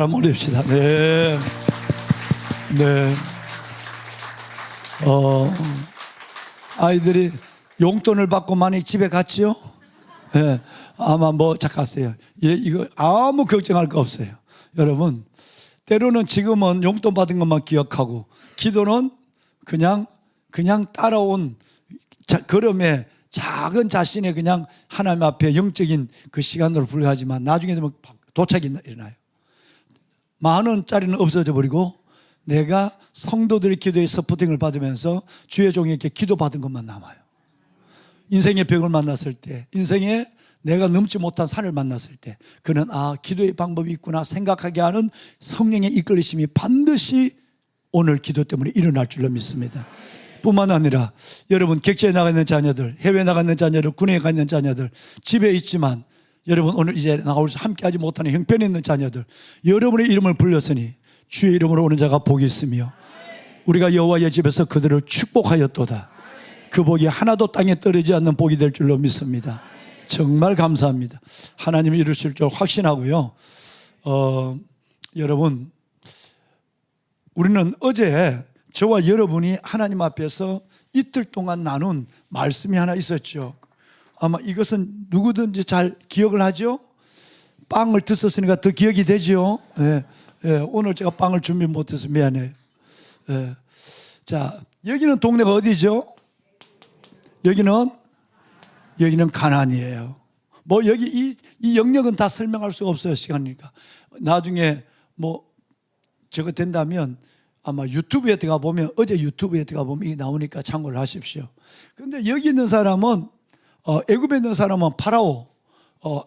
올립시다. 네. 네. 아이들이 용돈을 받고 만약 집에 갔지요? 네. 아마 뭐 잠깐세요. 예, 이거 아무 걱정할 거 없어요. 여러분, 때로는 지금은 용돈 받은 것만 기억하고 기도는 그냥 따라온 걸음에 작은 자신의 그냥 하나님 앞에 영적인 그 시간으로 불과하지만 나중에 되면 도착이 일어나요. 10,000원짜리는 없어져 버리고 내가 성도들의 기도에 서포팅을 받으면서 주의 종에게 기도받은 것만 남아요. 인생의 벽을 만났을 때, 인생에 내가 넘지 못한 산을 만났을 때 그는 기도의 방법이 있구나 생각하게 하는 성령의 이끌리심이 반드시 오늘 기도 때문에 일어날 줄로 믿습니다. 뿐만 아니라 여러분 객지에 나가 있는 자녀들, 해외에 나가 있는 자녀들, 군에 가 있는 자녀들, 집에 있지만 여러분 오늘 이제 나가서 함께하지 못하는 형편에 있는 자녀들, 여러분의 이름을 불렀으니 주의 이름으로 오는 자가 복이 있으며 우리가 여호와의 집에서 그들을 축복하였도다. 그 복이 하나도 땅에 떨어지지 않는 복이 될 줄로 믿습니다. 정말 감사합니다. 하나님이 이루실 줄 확신하고요. 여러분, 우리는 어제 저와 여러분이 하나님 앞에서 이틀 동안 나눈 말씀이 하나 있었죠. 아마 이것은 누구든지 잘 기억을 하죠. 빵을 드셨으니까 더 기억이 되죠. 예, 예, 오늘 제가 빵을 준비 못해서 미안해요. 예. 자, 여기는 동네가 어디죠? 여기는 가나안이에요. 뭐 여기 이 영역은 다 설명할 수가 없어요. 시간이니까. 나중에 뭐 저거 된다면 아마 유튜브에 들어가 보면 어제 유튜브에 들어가 보면 이게 나오니까 참고를 하십시오. 그런데 여기 있는 사람은 애굽에 있는 사람은 파라오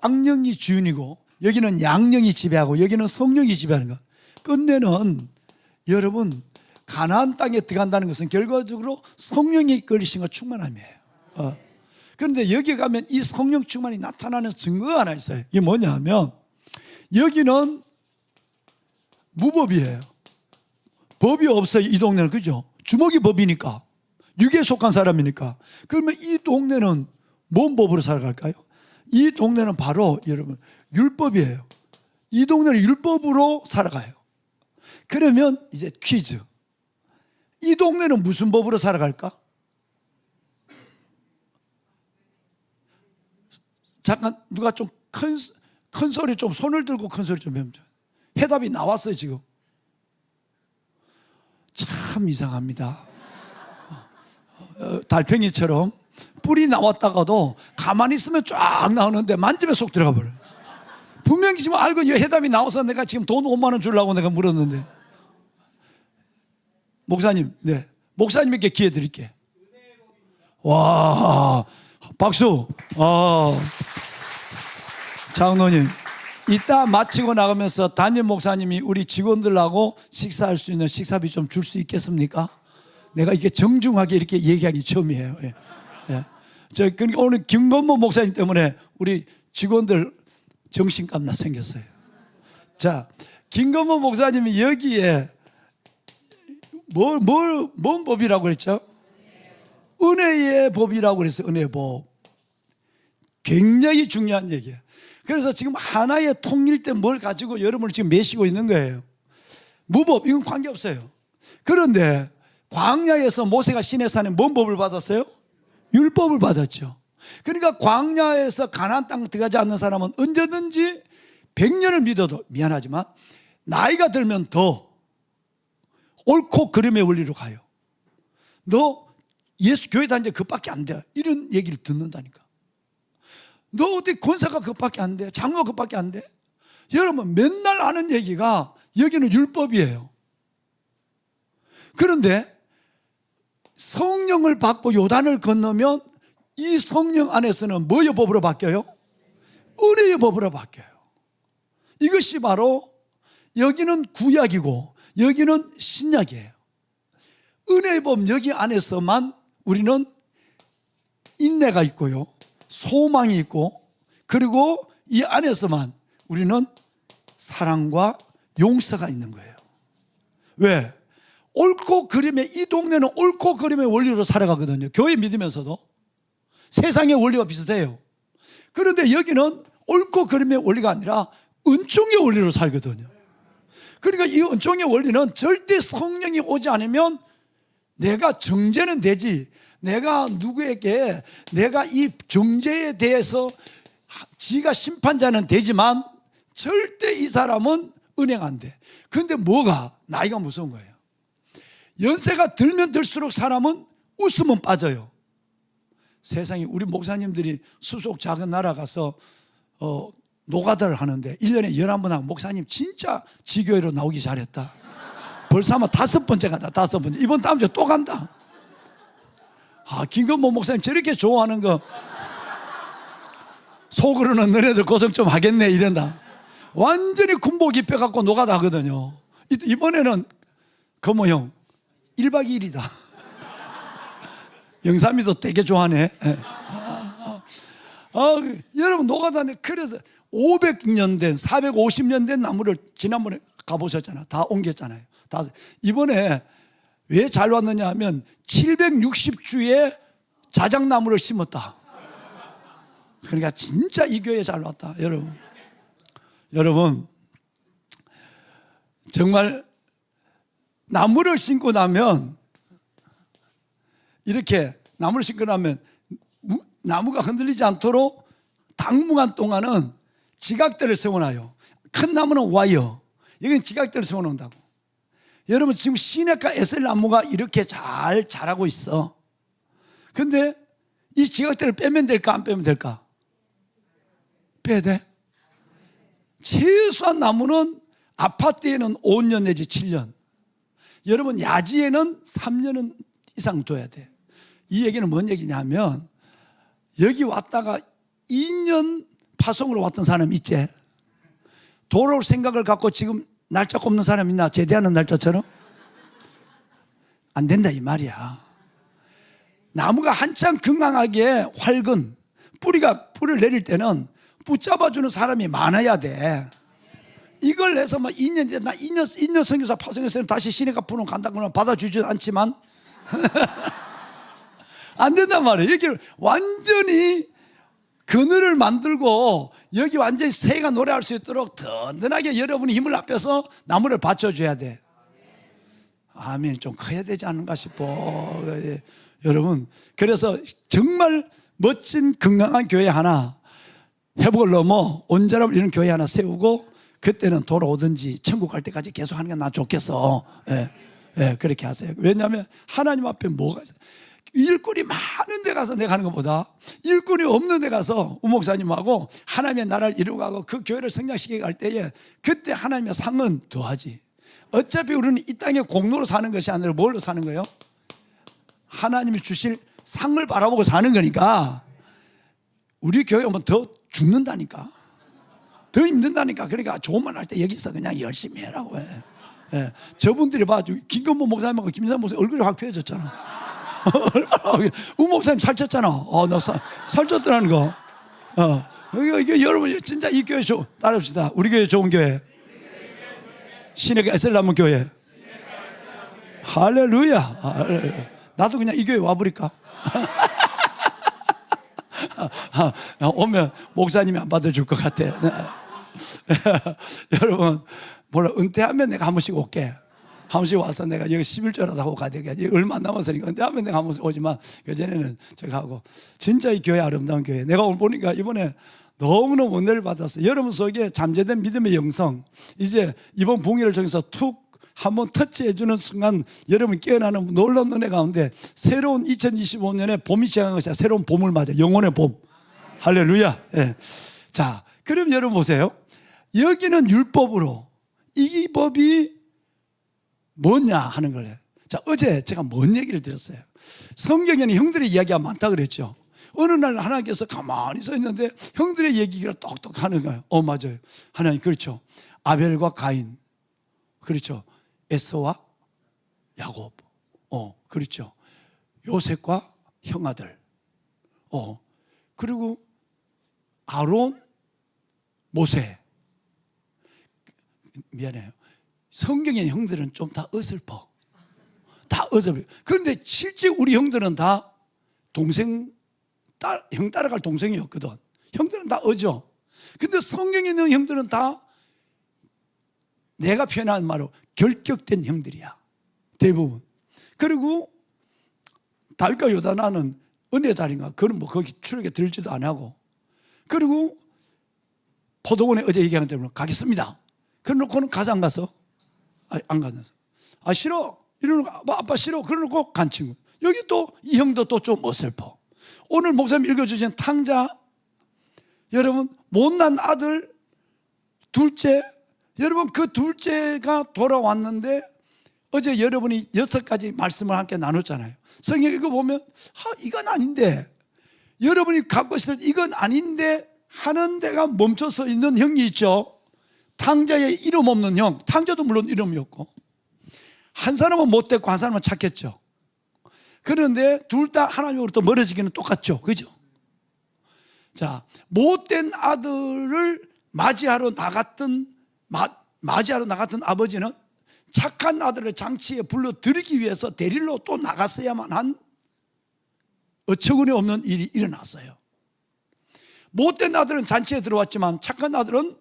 악령이 주인이고 여기는 양령이 지배하고 여기는 성령이 지배하는 것. 끝내는 여러분 가나안 땅에 들어간다는 것은 결과적으로 성령이 이끌리신 충만함이에요. 그런데 여기 가면 이 성령 충만이 나타나는 증거가 하나 있어요. 이게 뭐냐 하면 여기는 무법이에요. 법이 없어요. 이 동네는. 그죠? 주먹이 법이니까 육에 속한 사람이니까. 그러면 이 동네는 뭔 법으로 살아갈까요? 이 동네는 바로 여러분 율법이에요. 이 동네는 율법으로 살아가요. 그러면 이제 퀴즈, 이 동네는 무슨 법으로 살아갈까? 잠깐 누가 좀 큰 소리 좀 손을 들고 큰 소리 좀 해보죠. 해답이 나왔어요. 지금 참 이상합니다. 달팽이처럼 뿔이 나왔다가도 가만히 있으면 쫙 나오는데 만지면 속 들어가 버려요. 분명히 지금 알고 이 해답이 나와서 내가 지금 돈 5만 원 주려고 내가 물었는데. 목사님, 네, 목사님에게 기회 드릴게. 와, 박수. 장로님, 이따 마치고 나가면서 담임 목사님이 우리 직원들하고 식사할 수 있는 식사비 좀 줄 수 있겠습니까? 내가 이게 정중하게 이렇게 얘기하기 처음이에요. 예. 예. 그러니까 오늘 김건모 목사님 때문에 우리 직원들 정신값나 생겼어요. 자, 김건모 목사님이 여기에 뭔 법이라고 그랬죠? 은혜의 법이라고 그랬어요. 은혜의 법. 굉장히 중요한 얘기예요. 그래서 지금 하나의 통일된 뭘 가지고 여러분을 지금 매시고 있는 거예요. 무법, 이건 관계없어요. 그런데 광야에서 모세가 시내산에 뭔 법을 받았어요? 율법을 받았죠. 그러니까 광야에서 가나안 땅 들어가지 않는 사람은 언제든지 100년을 믿어도 미안하지만 나이가 들면 더 옳고 그름의 원리로 가요. 너 예수 교회 다니는데 그것밖에 안 돼. 이런 얘기를 듣는다니까. 너 어디 권사가 그것밖에 안 돼. 장로가 그것밖에 안 돼. 여러분 맨날 하는 얘기가 여기는 율법이에요. 그런데 성령을 받고 요단을 건너면 이 성령 안에서는 뭐의 법으로 바뀌어요? 은혜의 법으로 바뀌어요. 이것이 바로 여기는 구약이고 여기는 신약이에요. 은혜의 법 여기 안에서만 우리는 인내가 있고요, 소망이 있고, 그리고 이 안에서만 우리는 사랑과 용서가 있는 거예요. 왜? 옳고 그름의, 이 동네는 옳고 그름의 원리로 살아가거든요. 교회 믿으면서도 세상의 원리와 비슷해요. 그런데 여기는 옳고 그름의 원리가 아니라 은총의 원리로 살거든요. 그러니까 이 은총의 원리는 절대 성령이 오지 않으면 내가 정죄는 되지, 내가 누구에게 내가 이 정죄에 대해서 지가 심판자는 되지만 절대 이 사람은 은혜가 안 돼. 그런데 뭐가 나이가 무서운 거예요. 연세가 들면 들수록 사람은 웃으면 빠져요. 세상에 우리 목사님들이 수속 작은 나라 가서 노가다를 하는데 1년에 11번 하고, 목사님 진짜 지교회로 나오기 잘했다. 벌써 아마 5번째 간다. 5번째. 이번 다음 주에 또 간다. 아, 김건모 목사님 저렇게 좋아하는 거 속으로는 너네들 고생 좀 하겠네 이런다. 완전히 군복 입혀갖고 노가다 하거든요. 이번에는 거모형 1박 2일이다. 영삼이도 되게 좋아하네. 여러분 노가다네. 그래서 500년 된 450년 된 나무를 지난번에 가보셨잖아요. 다 옮겼잖아요. 다. 이번에 왜 잘 왔느냐 하면 760주의 자작나무를 심었다. 그러니까 진짜 이 교회 잘 왔다. 여러분 정말 나무를 심고 나면, 이렇게 나무를 심고 나면 나무가 흔들리지 않도록 당분간 동안은 지각대를 세워놔요. 큰 나무는 와이어, 여기는 지각대를 세워놓는다고. 여러분 지금 시내가 에셀나무가 이렇게 잘 자라고 있어. 근데 이 지각대를 빼면 될까 안 빼면 될까? 빼야 돼. 최소한 나무는 아파트에는 5년 내지 7년, 여러분 야지에는 3년은 이상 둬야 돼. 이 얘기는 뭔 얘기냐면, 여기 왔다가 2년 파송으로 왔던 사람 있지? 돌아올 생각을 갖고 지금 날짜 꼽는 사람 있나? 제대하는 날짜처럼? 안 된다 이 말이야. 나무가 한창 건강하게 활근 뿌리를 내릴 때는 붙잡아주는 사람이 많아야 돼. 이걸 해서 막 2년 나 2년 선교사 파송에서는 다시 시내가 푸는 간다고 하면 받아주지 않지만 안 된단 말이에요. 여기 완전히 그늘을 만들고 여기 완전히 새가 노래할 수 있도록 든든하게 여러분이 힘을 합해서 나무를 받쳐줘야 돼. 아멘. 좀 커야 되지 않은가 싶어. 여러분, 그래서 정말 멋진 건강한 교회 하나, 회복을 넘어 온전함을 이루는 교회 하나 세우고, 그때는 돌아오든지 천국 갈 때까지 계속 하는 게 난 좋겠어. 그렇게 하세요. 왜냐하면 하나님 앞에 뭐가 있어요? 일꾼이 많은 데 가서 내가 하는 것보다 일꾼이 없는 데 가서 우목사님하고 하나님의 나라를 이루고 가고 그 교회를 성장시키게 갈 때에, 그때 하나님의 상은 더하지. 어차피 우리는 이 땅에 공로로 사는 것이 아니라 뭘로 사는 거예요? 하나님이 주실 상을 바라보고 사는 거니까. 우리 교회 오면 더 죽는다니까, 더 힘든다니까. 그러니까 좋은 말 할 때 여기서 그냥 열심히 해라고 해. 저분들이 봐, 김건모 목사님하고 김상 목사님 얼굴이 확 펴졌잖아. 우 목사님 살쪘잖아. 나 살쪘더라는 거. 이게 여러분 진짜 이 교회 따라합시다. 우리 교회 좋은 교회. 시내가 에셀나무 교회. 할렐루야. 나도 그냥 이 교회 와버릴까? 오면 목사님이 안 받아줄 것 같아. 여러분 몰라, 은퇴하면 내가 한 번씩 올게. 한 번씩 와서 내가 여기 11조라도 하고 가야 되겠지. 얼마 안 남았으니까 은퇴하면 내가 한 번씩 오지만 그전에는 제가 하고. 진짜 이 교회 아름다운 교회. 내가 오늘 보니까 이번에 너무너무 은혜를 받았어요. 여러분 속에 잠재된 믿음의 영성, 이제 이번 봉의를 통해서 툭 한번 터치해주는 순간 여러분 깨어나는 놀라운 은혜 가운데 새로운 2025년에 봄이 시작한 것이야. 새로운 봄을 맞아. 영혼의 봄. 할렐루야. 자, 그럼 여러분 보세요. 여기는 율법으로, 이 법이 뭐냐 하는 거예요. 자, 어제 제가 뭔 얘기를 드렸어요? 성경에는 형들의 이야기가 많다 그랬죠. 어느 날 하나님께서 가만히 서 있는데 형들의 얘기가 똑똑 하는 거예요. 맞아요. 하나님, 그렇죠. 아벨과 가인, 그렇죠. 에서와 야곱, 그렇죠. 요셉과 형아들, 그리고 아론, 모세. 미안해요. 성경의 형들은 좀 다 어설퍼. 다 어설퍼. 그런데 실제 우리 형들은 다 형 따라갈 동생이었거든. 형들은 다 어죠. 근데 성경에 있는 형들은 다 내가 표현하는 말로 결격된 형들이야, 대부분. 그리고 다윗과 요다나는 은혜 자리인가, 그는 뭐 거기 출애굽에 들지도 안 하고, 그리고 포도원에 어제 얘기한 대로 가겠습니다. 그래놓고는 가서 안 가서? 안 가서. 싫어. 이러는 거, 아빠 싫어. 그러놓고 간 친구. 여기 또 이 형도 또 좀 어설퍼. 오늘 목사님 읽어주신 탕자, 여러분 못난 아들 둘째, 여러분 그 둘째가 돌아왔는데 어제 여러분이 6가지 말씀을 함께 나눴잖아요. 성경 읽어보면 이건 아닌데, 여러분이 갖고 있을 이건 아닌데 하는 데가 멈춰서 있는 형이 있죠. 탕자의 이름 없는 형. 탕자도 물론 이름이 없고, 한 사람은 못됐고 한 사람은 착했죠. 그런데 둘 다 하나님으로부터 멀어지기는 똑같죠, 그죠? 자, 못된 아들을 맞이하러 나갔던 아버지는 착한 아들을 장치에 불러들이기 위해서 데리러 또 나갔어야만 한 어처구니 없는 일이 일어났어요. 못된 아들은 잔치에 들어왔지만 착한 아들은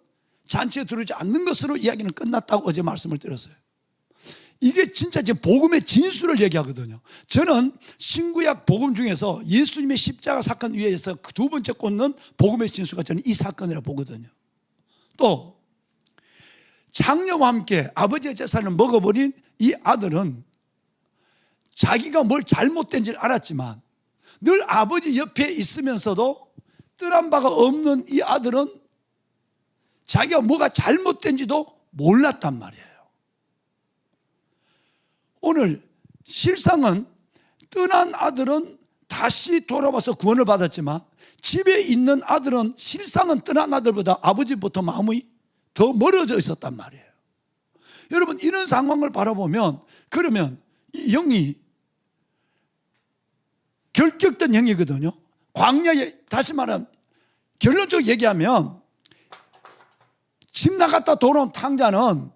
잔치에 들어오지 않는 것으로 이야기는 끝났다고 어제 말씀을 드렸어요. 이게 진짜 지금 복음의 진수를 얘기하거든요. 저는 신구약 복음 중에서 예수님의 십자가 사건 위에서 두 번째 꽂는 복음의 진수가 저는 이 사건이라 보거든요. 또 장녀와 함께 아버지의 재산을 먹어버린 이 아들은 자기가 뭘 잘못된지를 알았지만 늘 아버지 옆에 있으면서도 떠난 바가 없는 이 아들은 자기가 뭐가 잘못된지도 몰랐단 말이에요. 오늘 실상은 떠난 아들은 다시 돌아와서 구원을 받았지만 집에 있는 아들은 실상은 떠난 아들보다 아버지부터 마음이 더 멀어져 있었단 말이에요. 여러분 이런 상황을 바라보면, 그러면 이 형이 결격된 형이거든요. 광야에, 다시 말하면 결론적으로 얘기하면 집 나갔다 돌아온 탕자는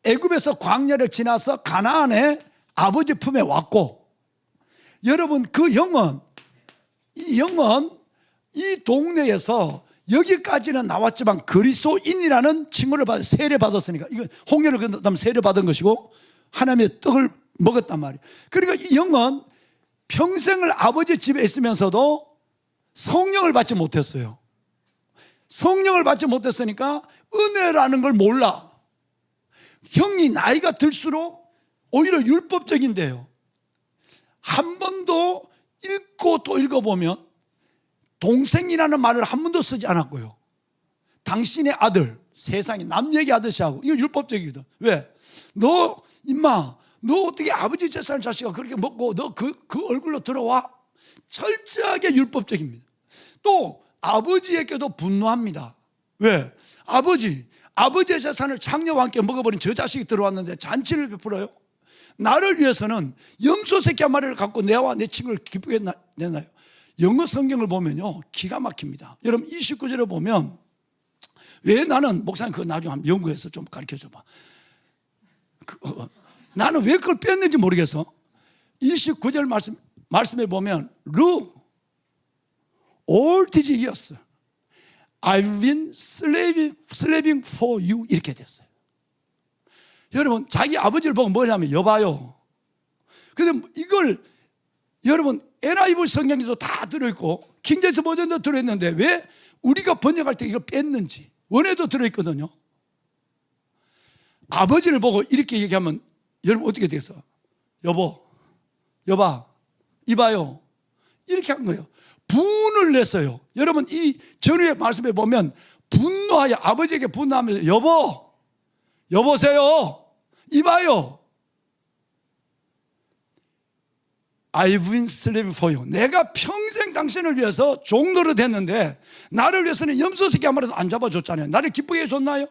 애굽에서 광야를 지나서 가나안의 아버지 품에 왔고, 여러분 그 형은 이 동네에서 여기까지는 나왔지만 그리스도인이라는 칭호를 받아 세례 받았으니까, 이거 홍해를 건넜다면 세례 받은 것이고 하나님의 떡을 먹었단 말이에요. 그러니까 이 형은 평생을 아버지 집에 있으면서도 성령을 받지 못했어요. 성령을 받지 못했으니까 은혜라는 걸 몰라. 형이 나이가 들수록 오히려 율법적인데요, 한 번도 읽고 또 읽어보면 동생이라는 말을 한 번도 쓰지 않았고요. 당신의 아들, 세상에 남 얘기하듯이 하고, 이거 율법적이거든. 왜? 너 임마, 너 어떻게 아버지 재산을 자식아 그렇게 먹고 너 그 얼굴로 들어와? 철저하게 율법적입니다. 또 아버지에게도 분노합니다. 왜? 아버지의 재산을 장녀와 함께 먹어버린 저 자식이 들어왔는데 잔치를 베풀어요? 나를 위해서는 염소 새끼 한 마리를 갖고 내와 내 친구를 기쁘게 내나요? 영어 성경을 보면요 기가 막힙니다. 여러분 29절에 보면, 왜 나는 목사님 그거 나중에 한번 연구해서 좀 가르쳐 줘봐. 나는 왜 그걸 뺐는지 모르겠어. 29절 말씀에 보면 Look, all these years I've been slaving for you, 이렇게 됐어요. 여러분 자기 아버지를 보고 뭐냐면, 여봐요. 근데 이걸 여러분 NIV 성경에도 다 들어있고 킹제임스 버전도 들어있는데 왜 우리가 번역할 때 이걸 뺐는지, 원에도 들어있거든요. 아버지를 보고 이렇게 얘기하면 여러분 어떻게 되겠어? 여봐, 이봐요, 이렇게 한 거예요. 분을 냈어요. 여러분 이 전후의 말씀에 보면 분노하여, 아버지에게 분노하면서 여보세요, 이봐요, I've been slaving for you. 내가 평생 당신을 위해서 종노릇 했는데 나를 위해서는 염소 새끼 한 마리도 안 잡아줬잖아요. 나를 기쁘게 해줬나요?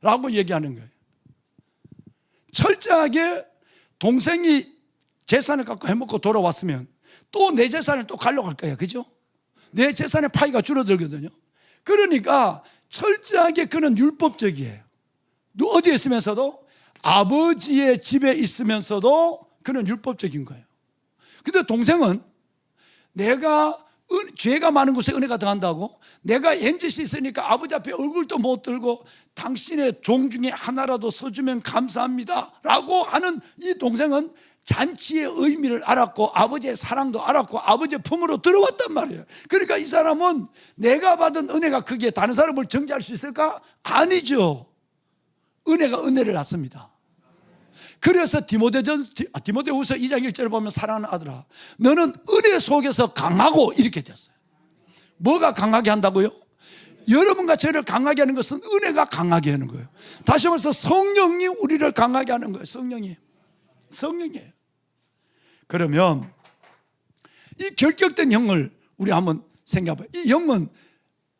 라고 얘기하는 거예요. 철저하게 동생이 재산을 갖고 해먹고 돌아왔으면 또 내 재산을 또 가려고 할 거예요. 그죠? 내 재산의 파이가 줄어들거든요. 그러니까 철저하게 그는 율법적이에요. 어디에 있으면서도, 아버지의 집에 있으면서도 그는 율법적인 거예요. 근데 동생은 내가 죄가 많은 곳에 은혜가 더한다고? 내가 엔짓이 있으니까 아버지 앞에 얼굴도 못 들고 당신의 종 중에 하나라도 서주면 감사합니다 라고 하는 이 동생은 잔치의 의미를 알았고 아버지의 사랑도 알았고 아버지의 품으로 들어왔단 말이에요. 그러니까 이 사람은 내가 받은 은혜가 크기에 다른 사람을 정죄할 수 있을까? 아니죠. 은혜가 은혜를 낳습니다. 그래서 디모데후서 2장 1절을 보면 사랑하는 아들아 너는 은혜 속에서 강하고 이렇게 됐어요. 뭐가 강하게 한다고요? 여러분과 저를 강하게 하는 것은 은혜가 강하게 하는 거예요. 다시 말해서 성령이 우리를 강하게 하는 거예요. 성령이에요. 그러면 이 결격된 형을 우리 한번 생각해봐요. 이 형은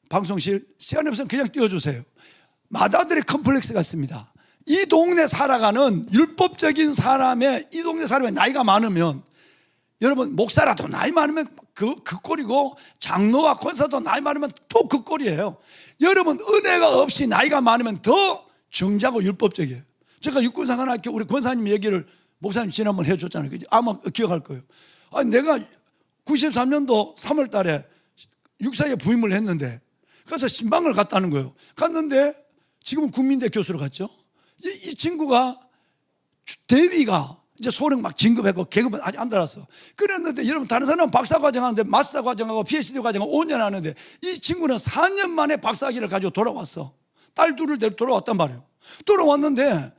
방송실 시간이 없으면 그냥 띄워주세요. 마다들의 컴플렉스가 있습니다. 이 동네 살아가는 율법적인 사람의 이 동네 사람의 나이가 많으면 여러분 목사라도 나이 많으면 그 꼴이고 장로와 권사도 나이 많으면 또 그 꼴이에요. 여러분 은혜가 없이 나이가 많으면 더 정자고 율법적이에요. 제가 육군사관학교 우리 권사님 얘기를 목사님 지난번 해줬잖아요. 아마 기억할 거예요. 아니, 내가 93년도 3월 달에 육사에 부임을 했는데 그래서 신방을 갔다는 거예요. 갔는데 지금은 국민대 교수로 갔죠. 이 친구가 대위가 이제 소령 막 진급했고 계급은 아직 안 달았어. 그랬는데 여러분 다른 사람은 박사과정 하는데 마스터 과정하고 PhD 과정하고 5년 하는데 이 친구는 4년 만에 박사학위를 가지고 돌아왔어. 딸 둘을 데리고 돌아왔단 말이에요. 돌아왔는데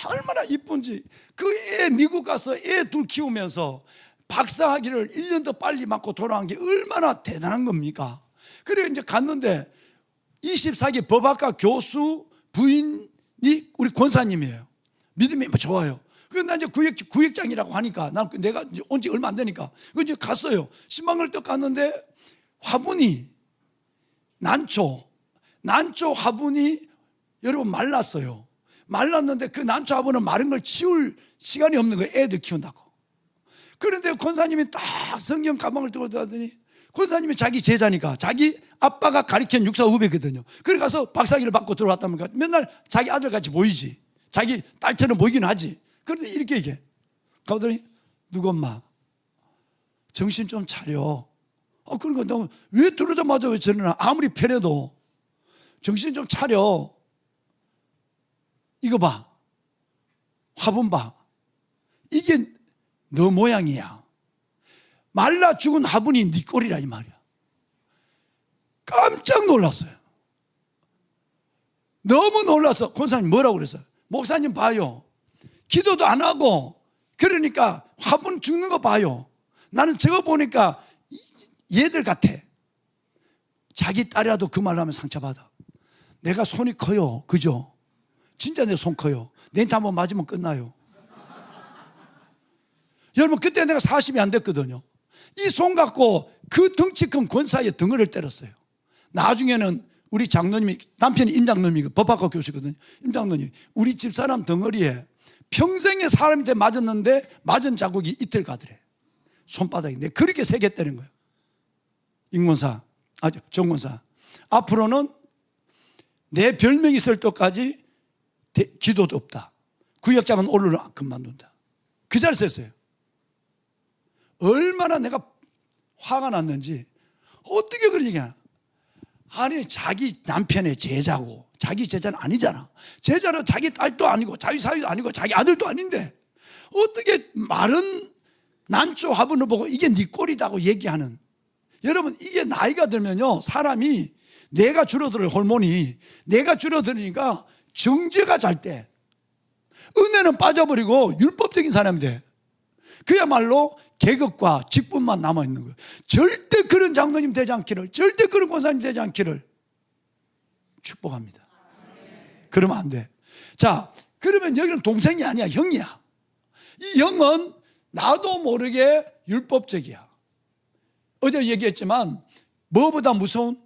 얼마나 이쁜지 그 애 미국 가서 애 둘 키우면서 박사학위를 1년 더 빨리 맞고 돌아온 게 얼마나 대단한 겁니까? 그래 이제 갔는데 24기 법학과 교수 부인이 우리 권사님이에요. 믿음이 좋아요. 그래서 나 이제 구역장이라고 하니까 내가 온 지 얼마 안 되니까 이제 갔어요. 신방을 딱 갔는데 화분이 난초 화분이 여러분 말랐어요. 말랐는데 그 난초 화분은 마른 걸 치울 시간이 없는 거예요. 애들 키운다고. 그런데 권사님이 딱 성경 가방을 들고 들어가더니 권사님이 자기 제자니까 자기 아빠가 가르친 육사 후배거든요. 그래 가서 박사학위를 받고 들어왔다면 맨날 자기 아들같이 보이지. 자기 딸처럼 보이긴 하지. 그런데 이렇게 얘기해. 가더니 누구 엄마 정신 좀 차려. 그러니까 너 왜 들어오자마자 왜 저러나. 아무리 편해도 정신 좀 차려. 이거 봐. 화분 봐. 이게 너 모양이야. 말라 죽은 화분이 네 꼴이라 이 말이야. 깜짝 놀랐어요. 너무 놀라서 권사님 뭐라고 그랬어요? 목사님 봐요. 기도도 안 하고 그러니까 화분 죽는 거 봐요. 나는 저거 보니까 얘들 같아. 자기 딸이라도 그 말을 하면 상처받아. 내가 손이 커요. 그죠? 진짜 내 손 커요. 렌트 한번 맞으면 끝나요. 여러분 그때 내가 40이 안 됐거든요. 이 손 갖고 그 덩치 큰 권사의 등을 때렸어요. 나중에는 우리 장로님이 남편이 임장로님이 법학과 교수거든요. 임장로님 우리 집사람 덩어리에 평생에 사람한테 맞았는데 맞은 자국이 이틀 가더래. 손바닥이. 내가 그렇게 세게 때린 거예요. 임권사 정권사 앞으로는 내 별명이 있을 때까지 기도도 없다. 구역장은 오늘은 그만둔다. 그 자리에서 했어요. 얼마나 내가 화가 났는지. 어떻게 그런 얘기야. 아니 자기 남편의 제자고 자기 제자는 아니잖아. 제자는 자기 딸도 아니고 자기 사위도 아니고 자기 아들도 아닌데 어떻게 마른 난초 화분을 보고 이게 네 꼴이다고 얘기하는. 여러분 이게 나이가 들면요 사람이 뇌가 줄어들어요. 호르몬이 뇌가 줄어들으니까 정죄가 잘 때 은혜는 빠져버리고 율법적인 사람이 돼. 그야말로 계급과 직분만 남아있는 거예요. 절대 그런 장로님 되지 않기를, 절대 그런 권사님 되지 않기를 축복합니다. 그러면 안 돼. 자, 그러면 여기는 동생이 아니야, 형이야. 이 형은 나도 모르게 율법적이야. 어제 얘기했지만 뭐보다 무서운?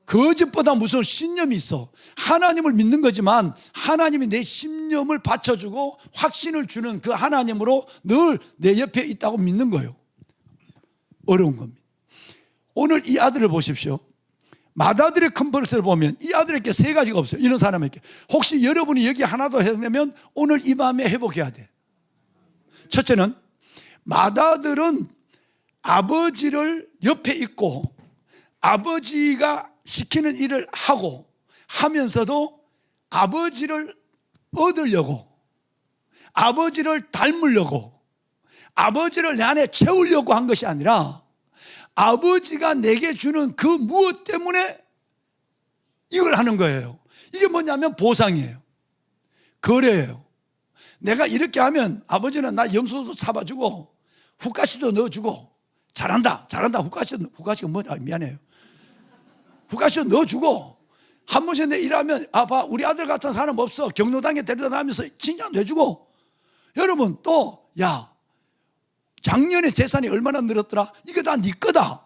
거짓보다 무서운 신념이 있어. 하나님을 믿는 거지만 하나님이 내 신념을 받쳐주고 확신을 주는 그 하나님으로 늘 내 옆에 있다고 믿는 거예요. 어려운 겁니다. 오늘 이 아들을 보십시오. 맏아들의 컴플렉스를 보면 이 아들에게 세 가지가 없어요. 이런 사람에게. 혹시 여러분이 여기 하나도 해내면 오늘 이 밤에 회복해야 돼. 첫째는 맏아들은 아버지를 옆에 있고 아버지가 시키는 일을 하고 하면서도 아버지를 얻으려고, 아버지를 닮으려고, 아버지를 내 안에 채우려고 한 것이 아니라 아버지가 내게 주는 그 무엇 때문에 이걸 하는 거예요. 이게 뭐냐면 보상이에요. 거래예요. 내가 이렇게 하면 아버지는 나 염소도 잡아주고 후가시도 넣어주고, 잘한다 후가시가 뭐냐, 미안해요. 후가시도 넣어주고, 한 번씩 내 일하면 봐 우리 아들 같은 사람 없어, 경로당에 데려다 다니면서 칭찬도 해주고. 여러분 또 작년에 재산이 얼마나 늘었더라, 이거 다 네 거다,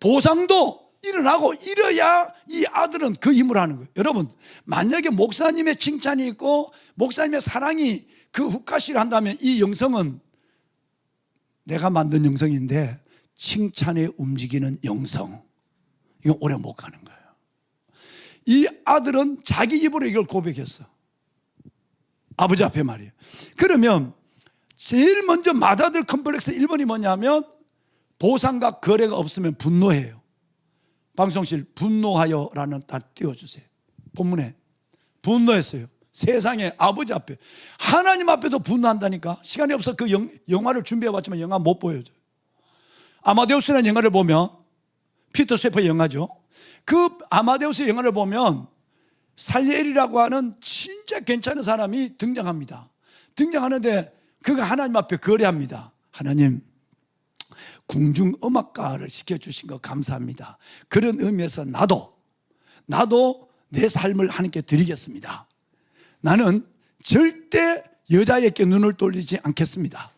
보상도 일어나고 이래야 이 아들은 그 힘을 하는 거예요. 여러분 만약에 목사님의 칭찬이 있고 목사님의 사랑이 그 후가시를 한다면 이 영성은 내가 만든 영성인데 칭찬에 움직이는 영성, 이거 오래 못 가는 거예요. 이 아들은 자기 입으로 이걸 고백했어, 아버지 앞에 말이에요. 그러면 제일 먼저 맏아들 컴플렉스 1번이 뭐냐면 보상과 거래가 없으면 분노해요. 방송실 분노하여라는 딱 띄워주세요. 본문에 분노했어요. 세상에 아버지 앞에, 하나님 앞에도 분노한다니까. 시간이 없어 그 영화를 준비해봤지만 영화 못 보여줘요. 아마데우스라는 영화를 보면, 피터 셰퍼의 영화죠. 그 아마데우스 영화를 보면 살리엘이라고 하는 진짜 괜찮은 사람이 등장합니다. 등장하는데 그가 하나님 앞에 거래합니다. 하나님, 궁중음악가를 시켜주신 거 감사합니다. 그런 의미에서 나도 내 삶을 하나님께 드리겠습니다. 나는 절대 여자에게 눈을 돌리지 않겠습니다.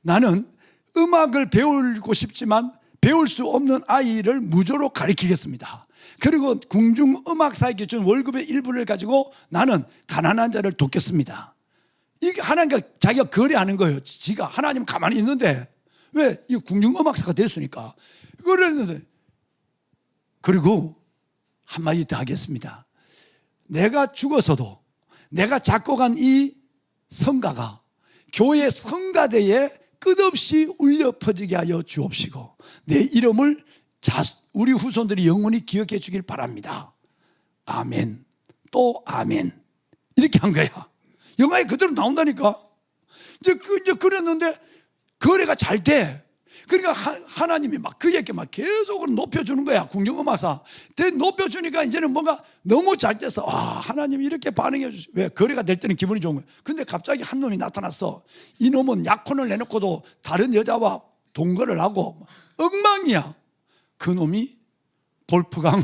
나는 음악을 배우고 싶지만 배울 수 없는 아이를 무조로 가르치겠습니다. 그리고 궁중음악사에게 준 월급의 일부를 가지고 나는 가난한 자를 돕겠습니다. 이게 하나님과 자기가 거래하는 거예요. 지가 하나님 가만히 있는데 왜? 이 궁중음악사가 됐으니까. 그랬는데, 그리고 한마디 더 하겠습니다. 내가 죽어서도 내가 작곡한 이 성가가 교회 성가대에 끝없이 울려 퍼지게 하여 주옵시고 내 이름을 우리 후손들이 영원히 기억해 주길 바랍니다. 아멘. 또 아멘. 이렇게 한 거야. 영화에 그대로 나온다니까. 이제 그랬는데 거래가 잘 돼. 그러니까 하나님이 막 그에게 막 계속 높여주는 거야. 궁중음악사 높여주니까 이제는 뭔가 너무 잘 돼서 하나님이 이렇게 반응해 주시. 왜? 거래가 될 때는 기분이 좋은 거야. 근데 갑자기 한 놈이 나타났어. 이 놈은 약혼을 내놓고도 다른 여자와 동거를 하고 엉망이야. 그 놈이 볼프강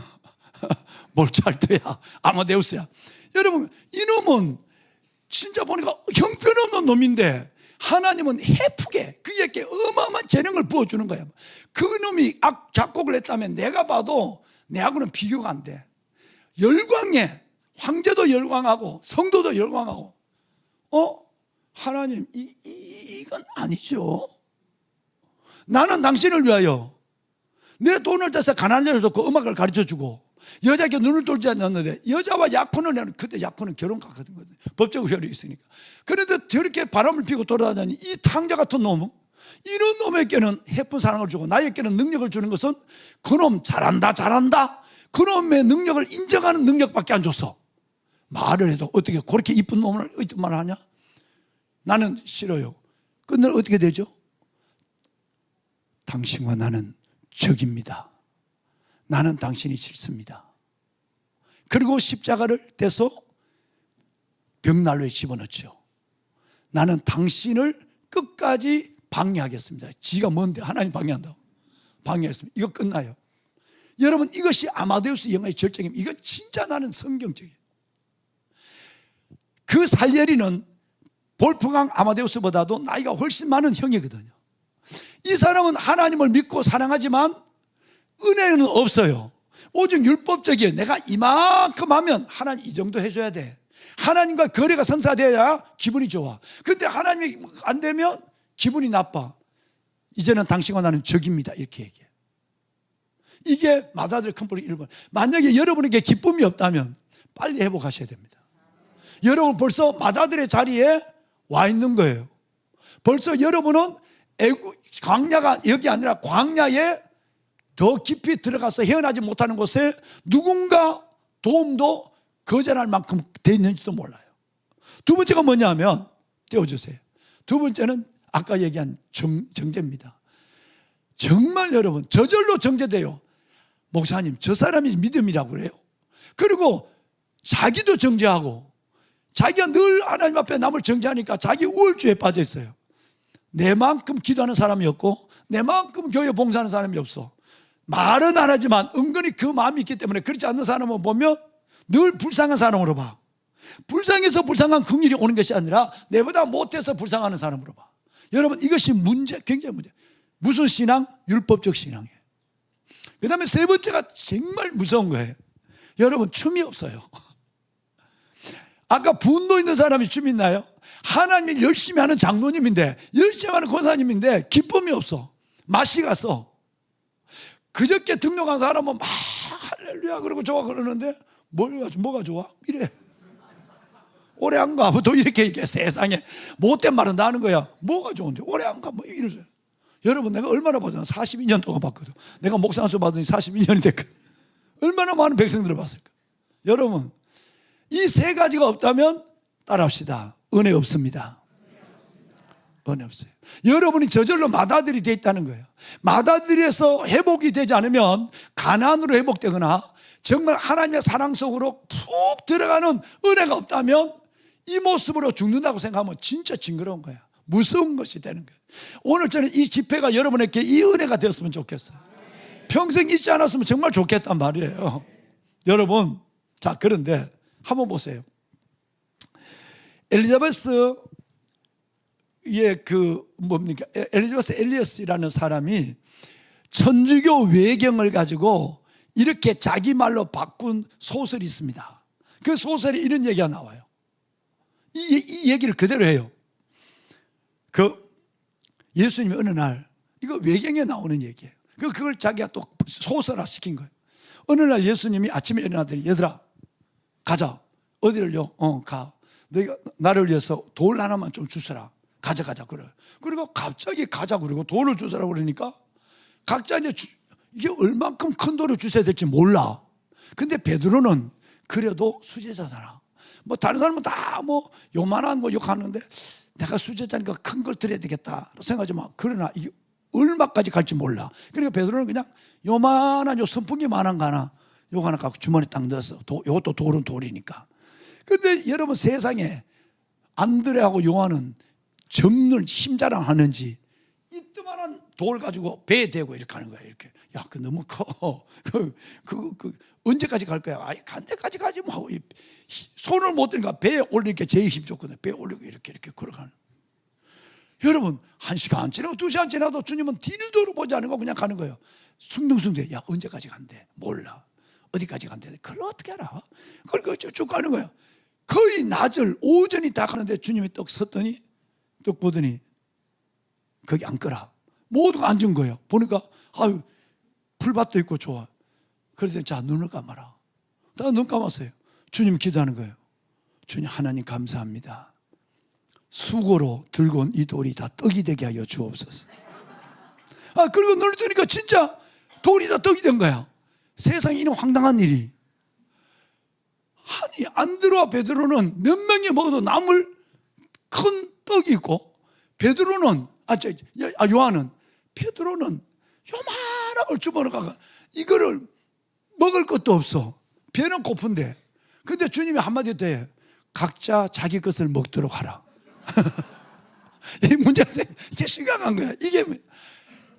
몰차르트야, 아마데우스야. 여러분 이 놈은 진짜 보니까 형편없는 놈인데 하나님은 해프게 그에게 어마어마한 재능을 부어주는 거야. 그 놈이 작곡을 했다면 내가 봐도 내하고는 비교가 안 돼. 열광해. 황제도 열광하고 성도도 열광하고. 하나님 이건 아니죠. 나는 당신을 위하여 내 돈을 떼서 가난한 자를 돕고 음악을 가르쳐주고 여자에게 눈을 돌지 않았는데, 여자와 약혼을 그때 약혼은 결혼 같거든요. 법적 효력이 있으니까. 그런데 저렇게 바람을 피고 돌아다니니 이 탕자 같은 놈은, 이런 놈에게는 해픈 사랑을 주고 나에게는 능력을 주는 것은 그놈 잘한다 그놈의 능력을 인정하는 능력밖에 안 줬어. 말을 해도 어떻게 그렇게 이쁜 놈을 어떤 말을 하냐? 나는 싫어요. 끝내 어떻게 되죠? 당신과 나는 적입니다. 나는 당신이 싫습니다. 그리고 십자가를 떼서 벽난로에 집어넣죠. 나는 당신을 끝까지 방해하겠습니다. 지가 뭔데 하나님 방해한다고. 방해하겠습니다. 이거 끝나요. 여러분 이것이 아마데우스 영화의 절정입니다. 이거 진짜 나는 성경적이에요. 그 살리엘이는 볼프강 아마데우스보다도 나이가 훨씬 많은 형이거든요. 이 사람은 하나님을 믿고 사랑하지만 은혜는 없어요. 오직 율법적이에요. 내가 이만큼 하면 하나님 이 정도 해줘야 돼. 하나님과 거래가 성사돼야 기분이 좋아. 근데 하나님이 안 되면 기분이 나빠. 이제는 당신과 나는 적입니다. 이렇게 얘기해요. 이게 맏아들 컴플렉스 1번. 만약에 여러분에게 기쁨이 없다면 빨리 회복하셔야 됩니다. 여러분 벌써 맏아들의 자리에 와 있는 거예요. 벌써 여러분은 광야가 여기 아니라 광야에 더 깊이 들어가서 헤어나지 못하는 곳에 누군가 도움도 거절할 만큼 돼 있는지도 몰라요. 두 번째가 뭐냐면, 띄워주세요. 두 번째는 아까 얘기한 정죄입니다. 정말 여러분 저절로 정죄돼요. 목사님, 저 사람이 믿음이라고 그래요. 그리고 자기도 정죄하고, 자기가 늘 하나님 앞에 남을 정죄하니까 자기 우월주의에 빠져 있어요. 내만큼 기도하는 사람이 없고 내만큼 교회 봉사하는 사람이 없어. 말은 안 하지만 은근히 그 마음이 있기 때문에 그렇지 않는 사람을 보면 늘 불쌍한 사람으로 봐. 불쌍해서 불쌍한 긍휼이 오는 것이 아니라 내보다 못해서 불쌍하는 사람으로 봐. 여러분, 이것이 문제, 굉장히 문제. 무슨 신앙? 율법적 신앙이에요. 그 다음에 세 번째가 정말 무서운 거예요. 여러분, 춤이 없어요. 아까 분노 있는 사람이 춤 있나요? 하나님이 열심히 하는 장로님인데, 열심히 하는 권사님인데 기쁨이 없어. 맛이 갔어. 그저께 등록한 사람은 막 할렐루야 그러고 좋아 그러는데 뭐가 좋아? 이래. 오래 안 가. 또 이렇게 세상에 못된 말은 다 하는 거야. 뭐가 좋은데 오래 안 가. 뭐 이러세요. 여러분, 내가 얼마나 봤잖아. 42년 동안 봤거든. 내가 목사한수 받으니 42년이 됐거든. 얼마나 많은 백성들을 봤을까. 여러분, 이 세 가지가 없다면 따라합시다. 은혜 없습니다. 은혜 없어요. 여러분이 저절로 맏아들이 돼 있다는 거예요. 맏아들에서 회복이 되지 않으면 가난으로 회복되거나 정말 하나님의 사랑 속으로 푹 들어가는 은혜가 없다면 이 모습으로 죽는다고 생각하면 진짜 징그러운 거야. 무서운 것이 되는 거예요. 오늘 저는 이 집회가 여러분에게 이 은혜가 되었으면 좋겠어요. 평생 잊지 않았으면 정말 좋겠단 말이에요. 여러분, 자, 그런데 한번 보세요. 엘리자베스 엘리자베스 엘리어스라는 사람이 천주교 외경을 가지고 이렇게 자기 말로 바꾼 소설이 있습니다. 그 소설에 이런 얘기가 나와요. 이 얘기를 그대로 해요. 예수님이 어느 날, 이거 외경에 나오는 얘기예요. 그걸 자기가 또 소설화 시킨 거예요. 어느 날 예수님이 아침에 일어나더니, 얘들아 가자. 어디를요? 가. 너희가 나를 위해서 돌 하나만 좀 주서라. 가져가자 그래. 그리고 갑자기 가자 그러고 돌을 주서라 그러니까 각자 이게 얼만큼 큰 돌을 주셔야 될지 몰라. 근데 베드로는 그래도 수제자잖아. 뭐 다른 사람은 다 뭐 요만한 거 욕하는데 내가 수제자니까 큰 걸 드려야 되겠다 생각하지만, 그러나 이게 얼마까지 갈지 몰라. 그러니까 베드로는 그냥 요만한 요 선풍기만한 거 하나 요거 하나 갖고 주머니에 딱 넣었어. 요것도 돌은 돌이니까. 그런데 여러분, 세상에 안드레하고 요한은 정말 힘자랑하는지 이따만한 돌 가지고 배에 대고 이렇게 하는 거야. 이렇게. 야, 그 너무 커. 언제까지 갈 거야? 아예 간 데까지 가지 뭐 하고 손을 못 드니까 배에 올리니까 제일 힘 좋거든. 배에 올리고 이렇게 걸어가는. 여러분, 1시간 지나고 2시간 지나도 주님은 뒤를 보지 않고 그냥 가는 거예요. 숭둥숭둥. 야, 언제까지 간대? 몰라. 어디까지 간대? 그걸 어떻게 알아? 그리고 쭉 가는 거야. 거의 낮을 오전이 다 가는데 주님이 떡 섰더니 떡 보더니 거기 앉거라. 모두가 앉은 거예요. 보니까 아유, 풀밭도 있고 좋아. 그러더니 자, 눈을 감아라. 다 눈 감았어요. 주님 기도하는 거예요. 주님, 하나님 감사합니다. 수고로 들고 온 이 돌이 다 떡이 되게 하여 주옵소서. 그리고 눈을 뜨니까 진짜 돌이 다 떡이 된 거야. 세상에 이런 황당한 일이. 아니, 안드레와 베드로는 몇 명이 먹어도 남을 큰 떡이 있고, 베드로는 요한은, 베드로는 요만한 걸 집어넣어가 이거를 먹을 것도 없어. 배는 고픈데. 근데 주님이 한마디 때 각자 자기 것을 먹도록 하라. 이 문제가 이게 심각한 거야. 이게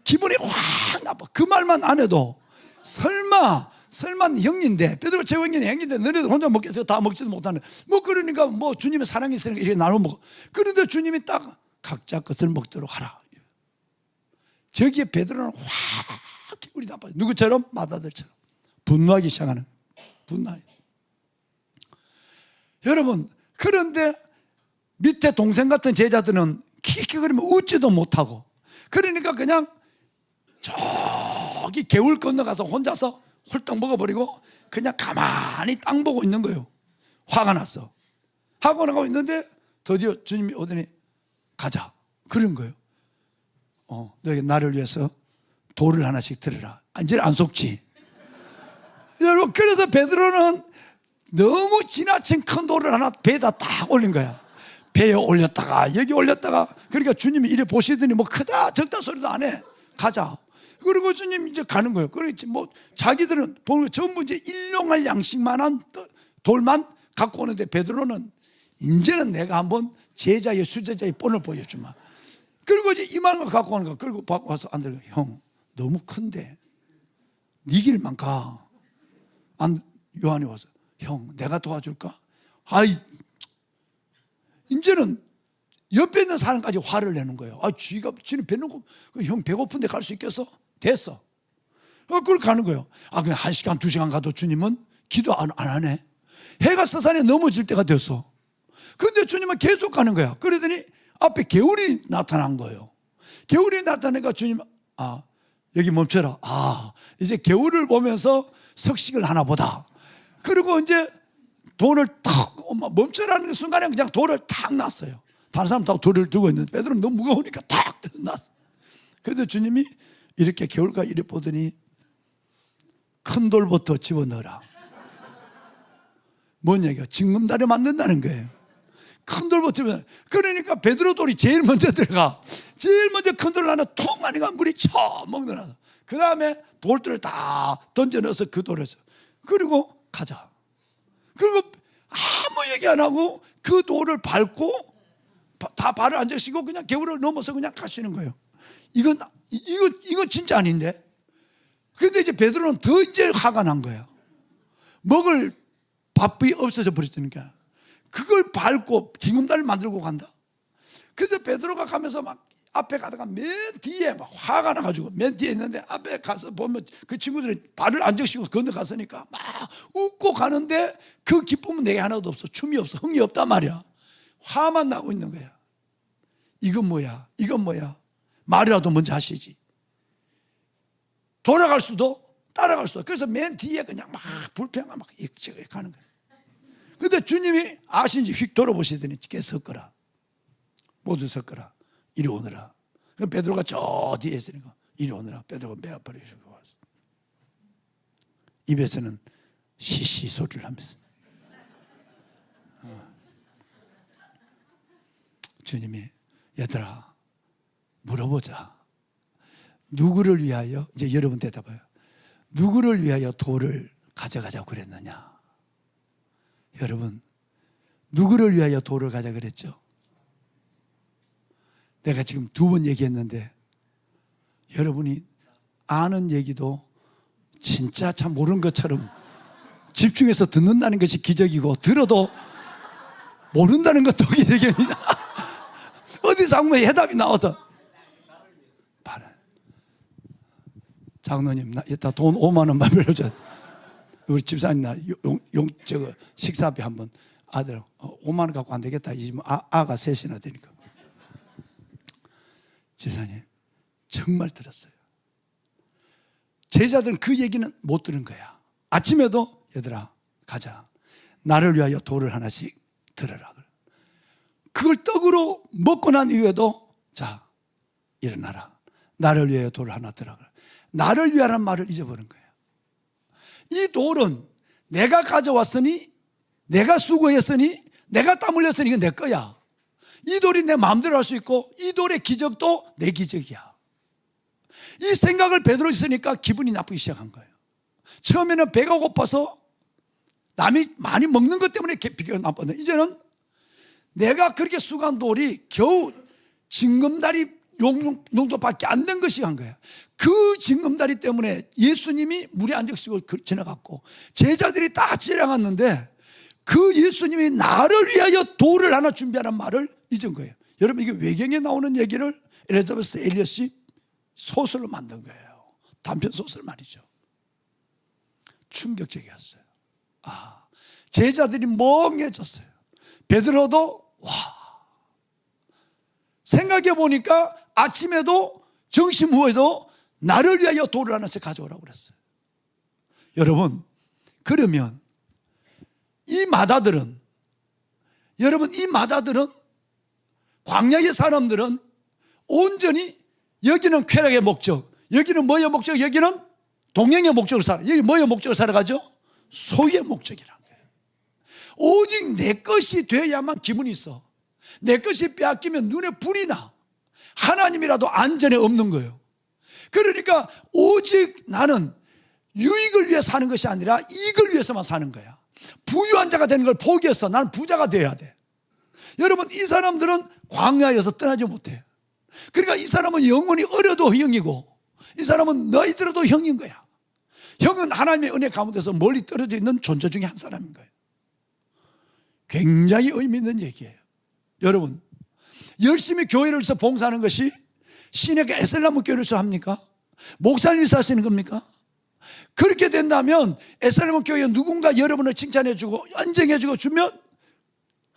기분이 확 나빠. 그 말만 안 해도 설마 형인데, 베드로 제 형인데 너네들 혼자 먹겠어요? 다 먹지도 못하는. 뭐 그러니까 뭐 주님의 사랑이 있으니까 이렇게 나눠 먹어. 그런데 주님이 딱 각자 것을 먹도록 하라. 저기에 베드로는 확 기분이 나빠요. 누구처럼? 맏아들처럼 분노하기 시작하는. 분노하기. 여러분, 그런데 밑에 동생 같은 제자들은 킥킥거리면 웃지도 못하고, 그러니까 그냥 저기 개울 건너가서 혼자서 홀딱 먹어버리고 그냥 가만히 땅 보고 있는 거예요. 화가 났어. 하고 나가고 있는데 드디어 주님이 오더니 가자 그런 거예요. 너에게 나를 위해서 돌을 하나씩 들으라. 이제 안 속지? 여러분, 그래서 베드로는 너무 지나친 큰 돌을 하나 배에다 딱 올린 거야. 배에 올렸다가 여기 올렸다가, 그러니까 주님이 이래 보시더니 뭐 크다 적다 소리도 안 해. 가자. 그리고 주님 이제 가는 거예요. 그렇지, 뭐 자기들은 보면 전부 이제 일용할 양식만한 돌만 갖고 오는데, 베드로는 이제는 내가 한번 제자의 수제자의 본을 보여주마. 그리고 이제 이만한 거 갖고 오는 거. 그리고 와서 안 들어. 형, 너무 큰데 네 길만 가. 요한이 와서, 형, 내가 도와줄까? 아이, 이제는 옆에 있는 사람까지 화를 내는 거예요. 지는 배는 형 배고픈데 갈 수 있겠어? 됐어. 그걸 가는 거예요. 그냥 1시간, 2시간 가도 주님은 기도 안 하네. 해가 서산에 넘어질 때가 됐어. 근데 주님은 계속 가는 거야. 그러더니 앞에 개울이 나타난 거예요. 개울이 나타나니까 주님, 여기 멈춰라. 이제 개울을 보면서 석식을 하나 보다. 그리고 이제 돌을 탁, 멈춰라는 순간에 그냥 돌을 탁 놨어요. 다른 사람 다 돌을 들고 있는데 베드로는 너무 무거우니까 탁 놨어. 그래서 주님이 이렇게 개울가 이래 보더니 큰 돌부터 집어넣어라. 뭔 얘기야? 징검다리 만든다는 거예요. 큰 돌부터 집어넣어. 그러니까 베드로 돌이 제일 먼저 들어가. 제일 먼저 큰 돌을 하나 통 하니까 물이 처먹 늘어나. 그 다음에 돌들을 다 던져 넣어서 그 돌에서, 그리고 가자. 그리고 아무 얘기 안 하고 그 돌을 밟고 다 발을 앉으시고 그냥 개울을 넘어서 그냥 가시는 거예요. 이건 진짜 아닌데. 근데 이제 베드로는 더 이제 화가 난 거예요. 먹을 밥이 없어져 버렸으니까 그걸 밟고 징검다리를 만들고 간다. 그래서 베드로가 가면서 막 앞에 가다가 맨 뒤에 막 화가 나가지고 맨 뒤에 있는데, 앞에 가서 보면 그 친구들이 발을 안 적시고 건너갔으니까 막 웃고 가는데 그 기쁨은 내게 하나도 없어. 춤이 없어. 흥이 없단 말이야. 화만 나고 있는 거야. 이건 뭐야? 이건 뭐야? 말이라도 먼저 하시지. 돌아갈 수도 따라갈 수도. 그래서 맨 뒤에 그냥 막 불평만 막 이렇게 가는 거야. 근데 주님이 아신지 휙 돌아보시더니 걔 섞어라. 모두 섞어라. 이리 오너라. 그럼 베드로가 저 뒤에 있으니까 이리 오너라. 베드로가 배 아파서 왔어. 입에서는 시시 소리를 하면서 주님이, 얘들아 물어보자. 누구를 위하여, 이제 여러분 대답해요. 누구를 위하여 돌을 가져가자고 그랬느냐? 여러분, 누구를 위하여 돌을 가자 그랬죠? 내가 지금 2번 얘기했는데 여러분이 아는 얘기도 진짜 참 모르는 것처럼 집중해서 듣는다는 것이 기적이고, 들어도 모른다는 것도 기적입니다. 어디서 한번 해답이 나와서 봐라. 장로님, 나 이따 돈 5만 원만 빌려줘. 우리 집사님 나 식사비 한번, 아들 5만 원 갖고 안 되겠다. 이 집 아가 셋이나 되니까. 집사님 정말 들었어요. 제자들은 그 얘기는 못 들은 거야. 아침에도 얘들아 가자. 나를 위하여 돌을 하나씩 들어라. 그걸 떡으로 먹고 난 이후에도 자 일어나라. 나를 위하여 돌을 하나 들어라. 나를 위하라는 말을 잊어버린 거예요. 이 돌은 내가 가져왔으니, 내가 수고했으니, 내가 땀 흘렸으니 이건 내 거야. 이 돌이 내 마음대로 할 수 있고, 이 돌의 기적도 내 기적이야. 이 생각을 베드로 있으니까 기분이 나쁘기 시작한 거예요. 처음에는 배가 고파서 남이 많이 먹는 것 때문에 비가 나빴는데, 이제는 내가 그렇게 수고한 돌이 겨우 징검다리 용도밖에 안 된 것이 한 거야. 그 징검다리 때문에 예수님이 물에 안 적시고 지나갔고, 제자들이 다 지나갔는데 그 예수님이 나를 위하여 돌을 하나 준비하는 말을 잊은 거예요. 여러분, 이게 외경에 나오는 얘기를 엘리자베스 엘리엇이 소설로 만든 거예요. 단편 소설 말이죠. 충격적이었어요. 제자들이 멍해졌어요. 베드로도 생각해 보니까 아침에도 점심 후에도 나를 위하여 돌을 하나씩 가져오라고 그랬어요. 여러분, 그러면 이 마다들은, 여러분 이 마다들은, 광야의 사람들은 온전히 여기는 쾌락의 목적, 여기는 뭐의 목적, 여기는 동행의 목적으로 살아. 여기 뭐의 목적으로 살아가죠? 소유의 목적이라는 거예요. 오직 내 것이 돼야만 기분이 있어. 내 것이 빼앗기면 눈에 불이 나. 하나님이라도 안전에 없는 거예요. 그러니까 오직 나는 유익을 위해 사는 것이 아니라 이익을 위해서만 사는 거야. 부유한 자가 되는 걸 포기했어. 나는 부자가 되어야 돼. 여러분, 이 사람들은 광야에서 떠나지 못해. 그러니까 이 사람은 영원히 어려도 형이고, 이 사람은 너희 들어도 형인 거야. 형은 하나님의 은혜 가운데서 멀리 떨어져 있는 존재 중에 한 사람인 거예요. 굉장히 의미 있는 얘기예요. 여러분, 열심히 교회를 위해서 봉사하는 것이 신에게 에셀나무 교회를 위해서 합니까? 목사님이 위해서 하시는 겁니까? 그렇게 된다면 에셀나무 교회에 누군가 여러분을 칭찬해주고 인정해주고 주면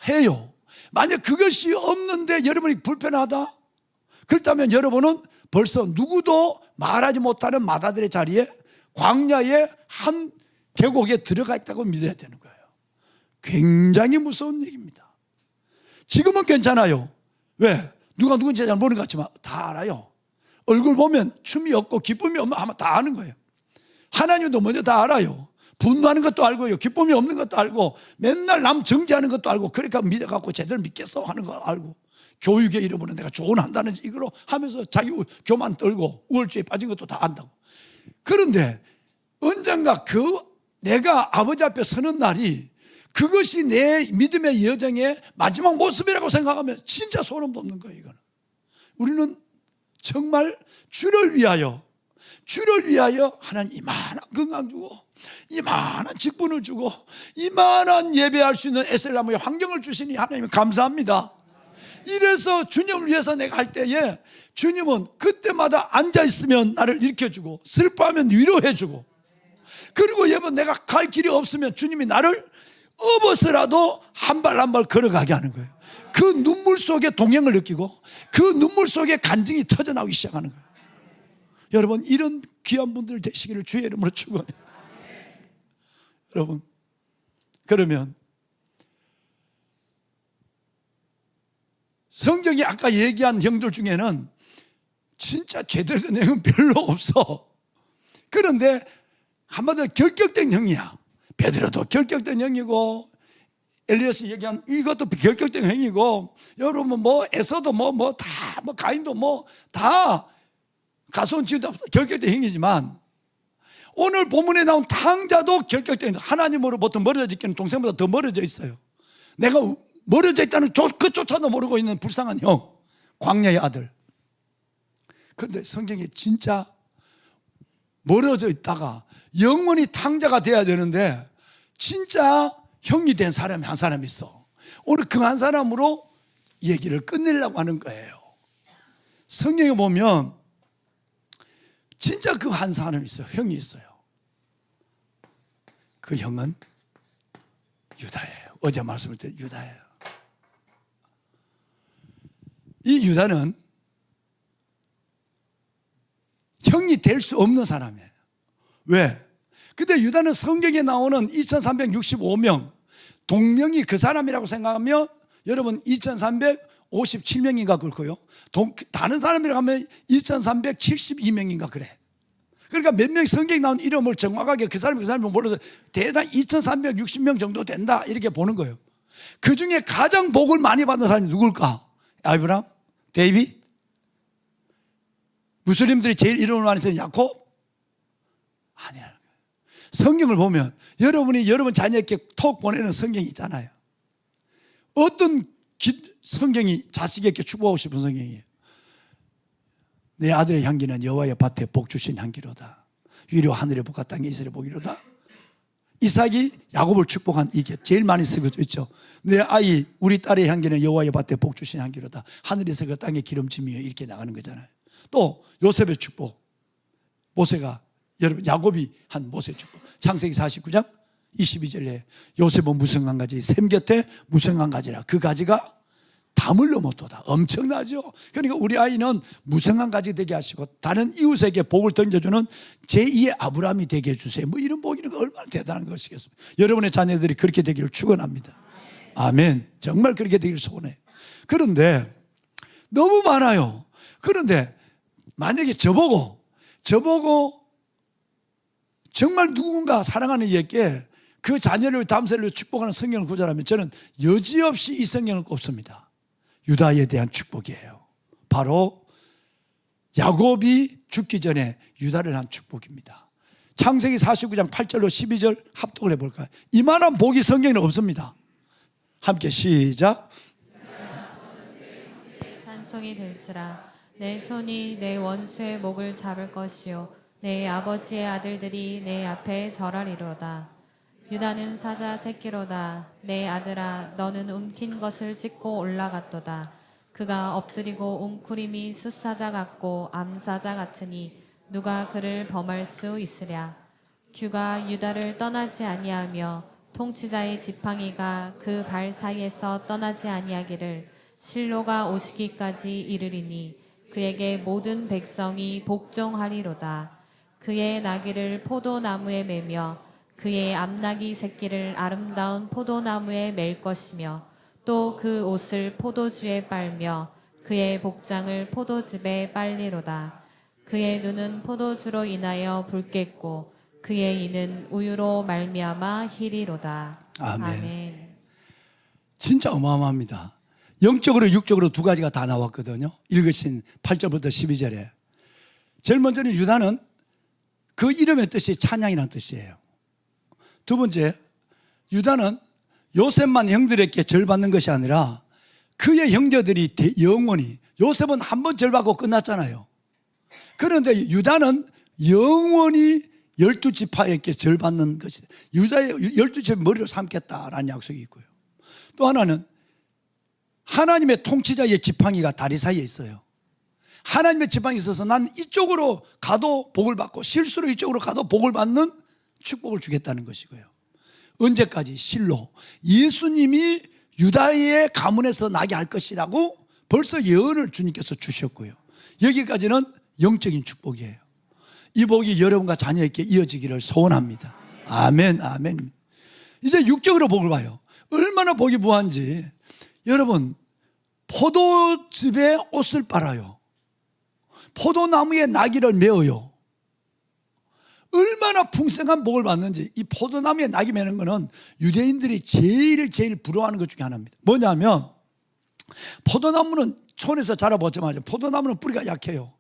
해요. 만약 그것이 없는데 여러분이 불편하다? 그렇다면 여러분은 벌써 누구도 말하지 못하는 마다들의 자리에, 광야의 한 계곡에 들어가 있다고 믿어야 되는 거예요. 굉장히 무서운 얘기입니다. 지금은 괜찮아요. 왜? 누가 누군지 잘 모르는 것 같지만 다 알아요. 얼굴 보면 춤이 없고 기쁨이 없는 아마 다 아는 거예요. 하나님도 먼저 다 알아요. 분노하는 것도 알고요, 기쁨이 없는 것도 알고, 맨날 남 정죄하는 것도 알고, 그러니까 믿어갖고 제대로 믿겠어 하는 거 알고, 교육의 이름으로 내가 조언한다는 이거로 하면서 자기 교만 떨고 우월주의에 빠진 것도 다 안다고. 그런데 언젠가 내가 아버지 앞에 서는 날이 그것이 내 믿음의 여정의 마지막 모습이라고 생각하면 진짜 소름 돋는 거예요. 이거는 우리는 정말 주를 위하여 하나님 이만한 건강 주고, 이만한 직분을 주고, 이만한 예배할 수 있는 에셀나무의 환경을 주시니 하나님 감사합니다. 이래서 주님을 위해서 내가 할 때에 주님은 그때마다 앉아있으면 나를 일으켜주고, 슬퍼하면 위로해주고, 그리고 여러분 내가 갈 길이 없으면 주님이 나를 업어서라도 한 발 한 발 걸어가게 하는 거예요. 그 눈물 속에 동행을 느끼고 그 눈물 속에 간증이 터져나오기 시작하는 거예요. 여러분, 이런 귀한 분들 되시기를 주의 이름으로 축원해요. 여러분, 그러면 성경이 아까 얘기한 형들 중에는 진짜 제대로 된 내용은 별로 없어. 그런데 한마디로 결격된 형이야. 베드로도 결격된 형이고, 엘리야스 얘기한 이것도 결격된 형이고, 여러분 뭐 에서도 다 가인도 다 가소온 지도 결격된 형이지만, 오늘 본문에 나온 탕자도 결격된, 하나님으로부터 멀어져 있기는 동생보다 더 멀어져 있어요. 내가 멀어져 있다는 그조차도 모르고 있는 불쌍한 형, 광야의 아들. 그런데 성경에 진짜 멀어져 있다가 영원히 탕자가 돼야 되는데 진짜 형이 된 사람이 한 사람 있어. 오늘 그 한 사람으로 얘기를 끝내려고 하는 거예요. 성경에 보면 진짜 그 한 사람이 있어요. 형이 있어요. 그 형은 유다예요. 어제 말씀할 때 유다예요. 이 유다는 형이 될 수 없는 사람이에요. 왜? 근데 유다는 성경에 나오는 2365명 동명이 그 사람이라고 생각하면 여러분 2357명인가 그렇고요. 다른 사람이라고 하면 2372명인가 그래. 그러니까 몇 명이 성경에 나온 이름을 정확하게 그 사람을 몰라서 대략 2360명 정도 된다 이렇게 보는 거예요. 그 중에 가장 복을 많이 받는 사람이 누굴까? 아브라함? 데이빗? 무슬림들이 제일 이름을 많이 쓰는 야곱? 아니야. 성경을 보면 여러분이 여러분 자녀에게 톡 보내는 성경이 있잖아요. 어떤 성경이 자식에게 축복하고 싶은 성경이에요. 내 아들의 향기는 여호와의 밭에 복 주신 향기로다. 위로 하늘의 복과 땅에 이스라엘의 복이로다. 이삭이 야곱을 축복한 이게 제일 많이 쓰고 있죠. 내 아이 우리 딸의 향기는 여호와의 밭에 복 주신 향기로다. 하늘에서 그 땅에 기름짐이여 이렇게 나가는 거잖아요. 또 요셉의 축복, 모세가 여러분 야곱이 한 모세의 축복, 창세기 49장 22절에 요셉은 무성한 가지 샘 곁에 무성한 가지라. 그 가지가 담을 넘었도다. 엄청나죠. 그러니까 우리 아이는 무성한 가지 되게 하시고 다른 이웃에게 복을 던져주는 제2의 아브라함이 되게 해주세요. 뭐 이런 복이 얼마나 대단한 것이겠습니까? 여러분의 자녀들이 그렇게 되기를 축원합니다. 아멘. 정말 그렇게 되기를 소원해요. 그런데 너무 많아요. 그런데 만약에 저보고 정말 누군가 사랑하는 이에게 그 자녀를 다음 세대로 축복하는 성경을 구절하면 저는 여지없이 이 성경을 꼽습니다. 유다에 대한 축복이에요. 바로 야곱이 죽기 전에 유다를 한 축복입니다. 창세기 49장 8절로 12절 합독을 해볼까요? 이만한 복이 성경에는 없습니다. 함께 시작. 찬송이 될지라 내 손이 내 원수의 목을 잡을 것이요 내 아버지의 아들들이 내 앞에 절하리로다. 유다는 사자 새끼로다. 내 아들아 너는 움킨 것을 찢고 올라갔도다. 그가 엎드리고 웅크림이 숫사자 같고 암사자 같으니 누가 그를 범할 수 있으랴. 규가 유다를 떠나지 아니하며 통치자의 지팡이가 그 발 사이에서 떠나지 아니하기를 실로가 오시기까지 이르리니 그에게 모든 백성이 복종하리로다. 그의 나귀를 포도나무에 매며 그의 암나귀 새끼를 아름다운 포도나무에 맬 것이며 또 그 옷을 포도주에 빨며 그의 복장을 포도즙에 빨리로다. 그의 눈은 포도주로 인하여 붉겠고 그의 이는 우유로 말미암아 희리로다. 아멘. 진짜 어마어마합니다. 영적으로 육적으로 두 가지가 다 나왔거든요. 읽으신 8절부터 12절에. 제일 먼저는 유다는 그 이름의 뜻이 찬양이라는 뜻이에요. 두 번째, 유다는 요셉만 형들에게 절받는 것이 아니라 그의 형제들이 영원히, 요셉은 한 번 절받고 끝났잖아요. 그런데 유다는 영원히 12지파에게 절받는 것이, 유다의 12지파의 머리를 삼겠다라는 약속이 있고요. 또 하나는 하나님의 통치자의 지팡이가 다리 사이에 있어요. 하나님의 지팡이 있어서 난 이쪽으로 가도 복을 받고 실수로 이쪽으로 가도 복을 받는 축복을 주겠다는 것이고요. 언제까지? 실로. 예수님이 유다의 가문에서 나게 할 것이라고 벌써 예언을 주님께서 주셨고요. 여기까지는 영적인 축복이에요. 이 복이 여러분과 자녀에게 이어지기를 소원합니다. 아멘, 아멘. 이제 육적으로 복을 봐요. 얼마나 복이 무한지. 여러분, 포도즙에 옷을 빨아요. 포도나무에 나귀를 메어요. 얼마나 풍성한 복을 받는지. 이 포도나무에 나귀 메는 거는 유대인들이 제일 부러워하는 것 중에 하나입니다. 뭐냐면 포도나무는 촌에서 자라보자마자 포도나무는 뿌리가 약해요.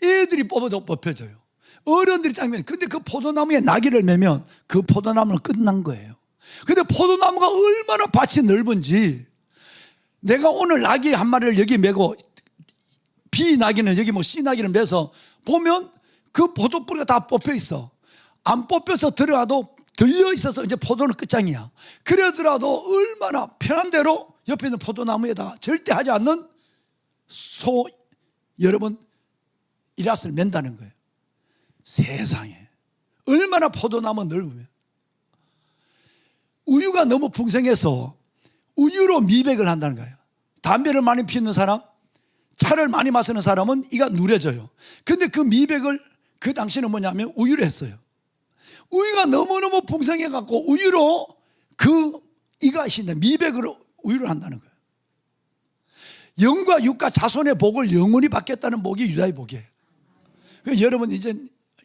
애들이 뽑아도 뽑혀져요. 어른들이 딱 메면, 근데 그 포도나무에 나귀를 메면 그 포도나무는 끝난 거예요. 근데 포도나무가 얼마나 밭이 넓은지, 내가 오늘 나귀 한 마리를 여기 메고 B 나귀는 여기 뭐 C 나귀를 메서 보면 그 포도 뿌리가 다 뽑혀 있어. 안 뽑혀서 들어가도 들려 있어서 이제 포도는 끝장이야. 그러더라도 얼마나 편한 대로 옆에 있는 포도나무에다 절대 하지 않는 여러분 이랏을 맨다는 거예요. 세상에 얼마나 포도나무 넓으면. 우유가 너무 풍성해서 우유로 미백을 한다는 거예요. 담배를 많이 피우는 사람, 차를 많이 마시는 사람은 이가 누래져요. 근데 그 미백을 그 당시는 뭐냐면 우유로 했어요. 우유가 너무너무 풍성해갖고 우유로 그 이가 신다. 미백으로 우유를 한다는 거예요. 영과 육과 자손의 복을 영원히 받겠다는 복이 유다의 복이에요. 그러니까 여러분 이제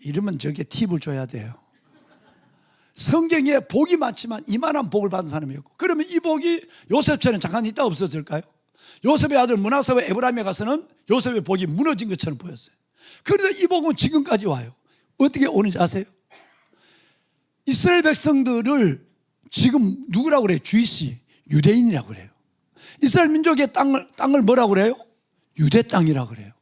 이러면 저게 팁을 줘야 돼요. 성경에 복이 많지만 이만한 복을 받은 사람이 없고, 그러면 이 복이 요셉처럼 잠깐 있다 없어질까요? 요셉의 아들 므낫세와 에브라임에 가서는 요셉의 복이 무너진 것처럼 보였어요. 그런데 이 복은 지금까지 와요. 어떻게 오는지 아세요? 이스라엘 백성들을 지금 누구라고 그래요? 주이시, 유대인이라고 그래요. 이스라엘 민족의 땅을 뭐라고 그래요? 유대 땅이라고 그래요.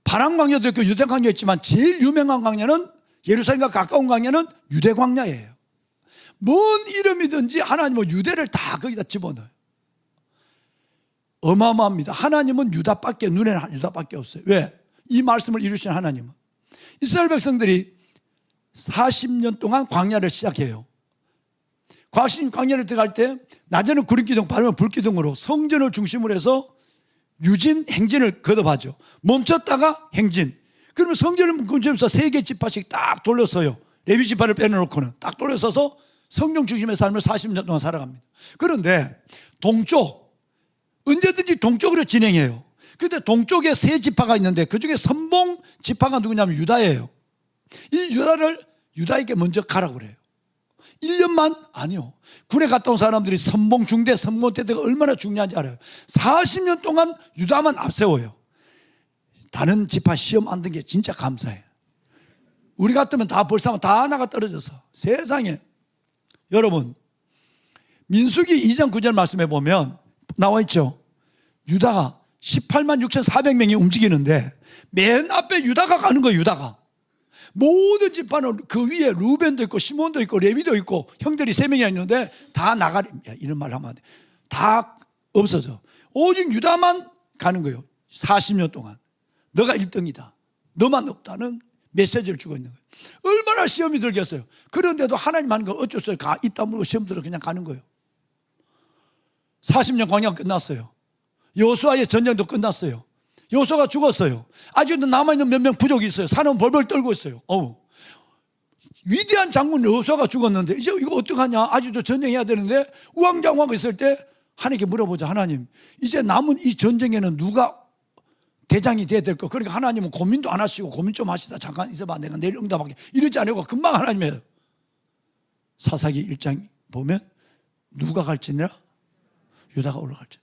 파란 광야도 있고 유대 광야 있지만 제일 유명한 광야는, 예루살렘과 가까운 광야는 유대 광야예요. 뭔 이름이든지 하나님은 유대를 다 거기다 집어넣어요. 어마어마합니다. 하나님은 유다밖에, 눈에는 유다밖에 없어요. 왜? 이 말씀을 이루신 하나님은 이스라엘 백성들이 40년 동안 광야를 시작해요. 광야를 들어갈 때 낮에는 구름기둥, 밤에는 불기둥으로 성전을 중심으로 해서 유진, 행진을 거듭하죠. 멈췄다가 행진. 그러면 성전을 근처에서 3개 지파씩 딱 돌려서요. 레위 지파를 빼놓고는 딱 돌려서서 성령 중심의 삶을 40년 동안 살아갑니다. 그런데 동쪽, 언제든지 동쪽으로 진행해요. 근데 동쪽에 세 지파가 있는데 그중에 선봉 지파가 누구냐면 유다예요. 이 유다에게 먼저 가라고 그래요. 1년만? 아니요. 군에 갔다 온 사람들이 선봉 중대, 선봉 때가 얼마나 중요한지 알아요. 40년 동안 유다만 앞세워요. 다른 지파 시험 안 든 게 진짜 감사해요. 우리 같으면 다 벌써 다 나가 떨어져서. 세상에. 여러분, 민수기 2장 9절 말씀해 보면 나와 있죠. 유다가 18만 6,400명이 움직이는데 맨 앞에 유다가 가는 거예요. 유다가. 모든 지파는 그 위에 루벤도 있고 시몬도 있고 레위도 있고 형들이 3명이나 있는데 다 나가리. 이런 말 하면 안 돼. 다 없어져. 오직 유다만 가는 거예요. 40년 동안. 너가 1등이다. 너만 없다는 메시지를 주고 있는 거예요. 얼마나 시험이 들겠어요. 그런데도 하나님 하는 건 어쩔 수 없어요. 입 다물고 시험 들어 그냥 가는 거예요. 40년 광야가 끝났어요. 여호수아의 전쟁도 끝났어요. 여호수아가 죽었어요. 아직도 남아있는 몇 명 부족이 있어요. 산은 벌벌 떨고 있어요. 위대한 장군 여호수아가 죽었는데 이제 이거 어떡하냐. 아직도 전쟁해야 되는데 우왕좌왕하고 있을 때 하나님께 물어보자. 하나님, 이제 남은 이 전쟁에는 누가 대장이 돼야 될까? 그러니까 하나님은 고민도 안 하시고 고민 좀 하시다 잠깐 있어봐 내가 내일 응답할게 이러지 않고 금방 하나님의 사사기 1장 보면 누가 갈지니라? 유다가 올라갈지.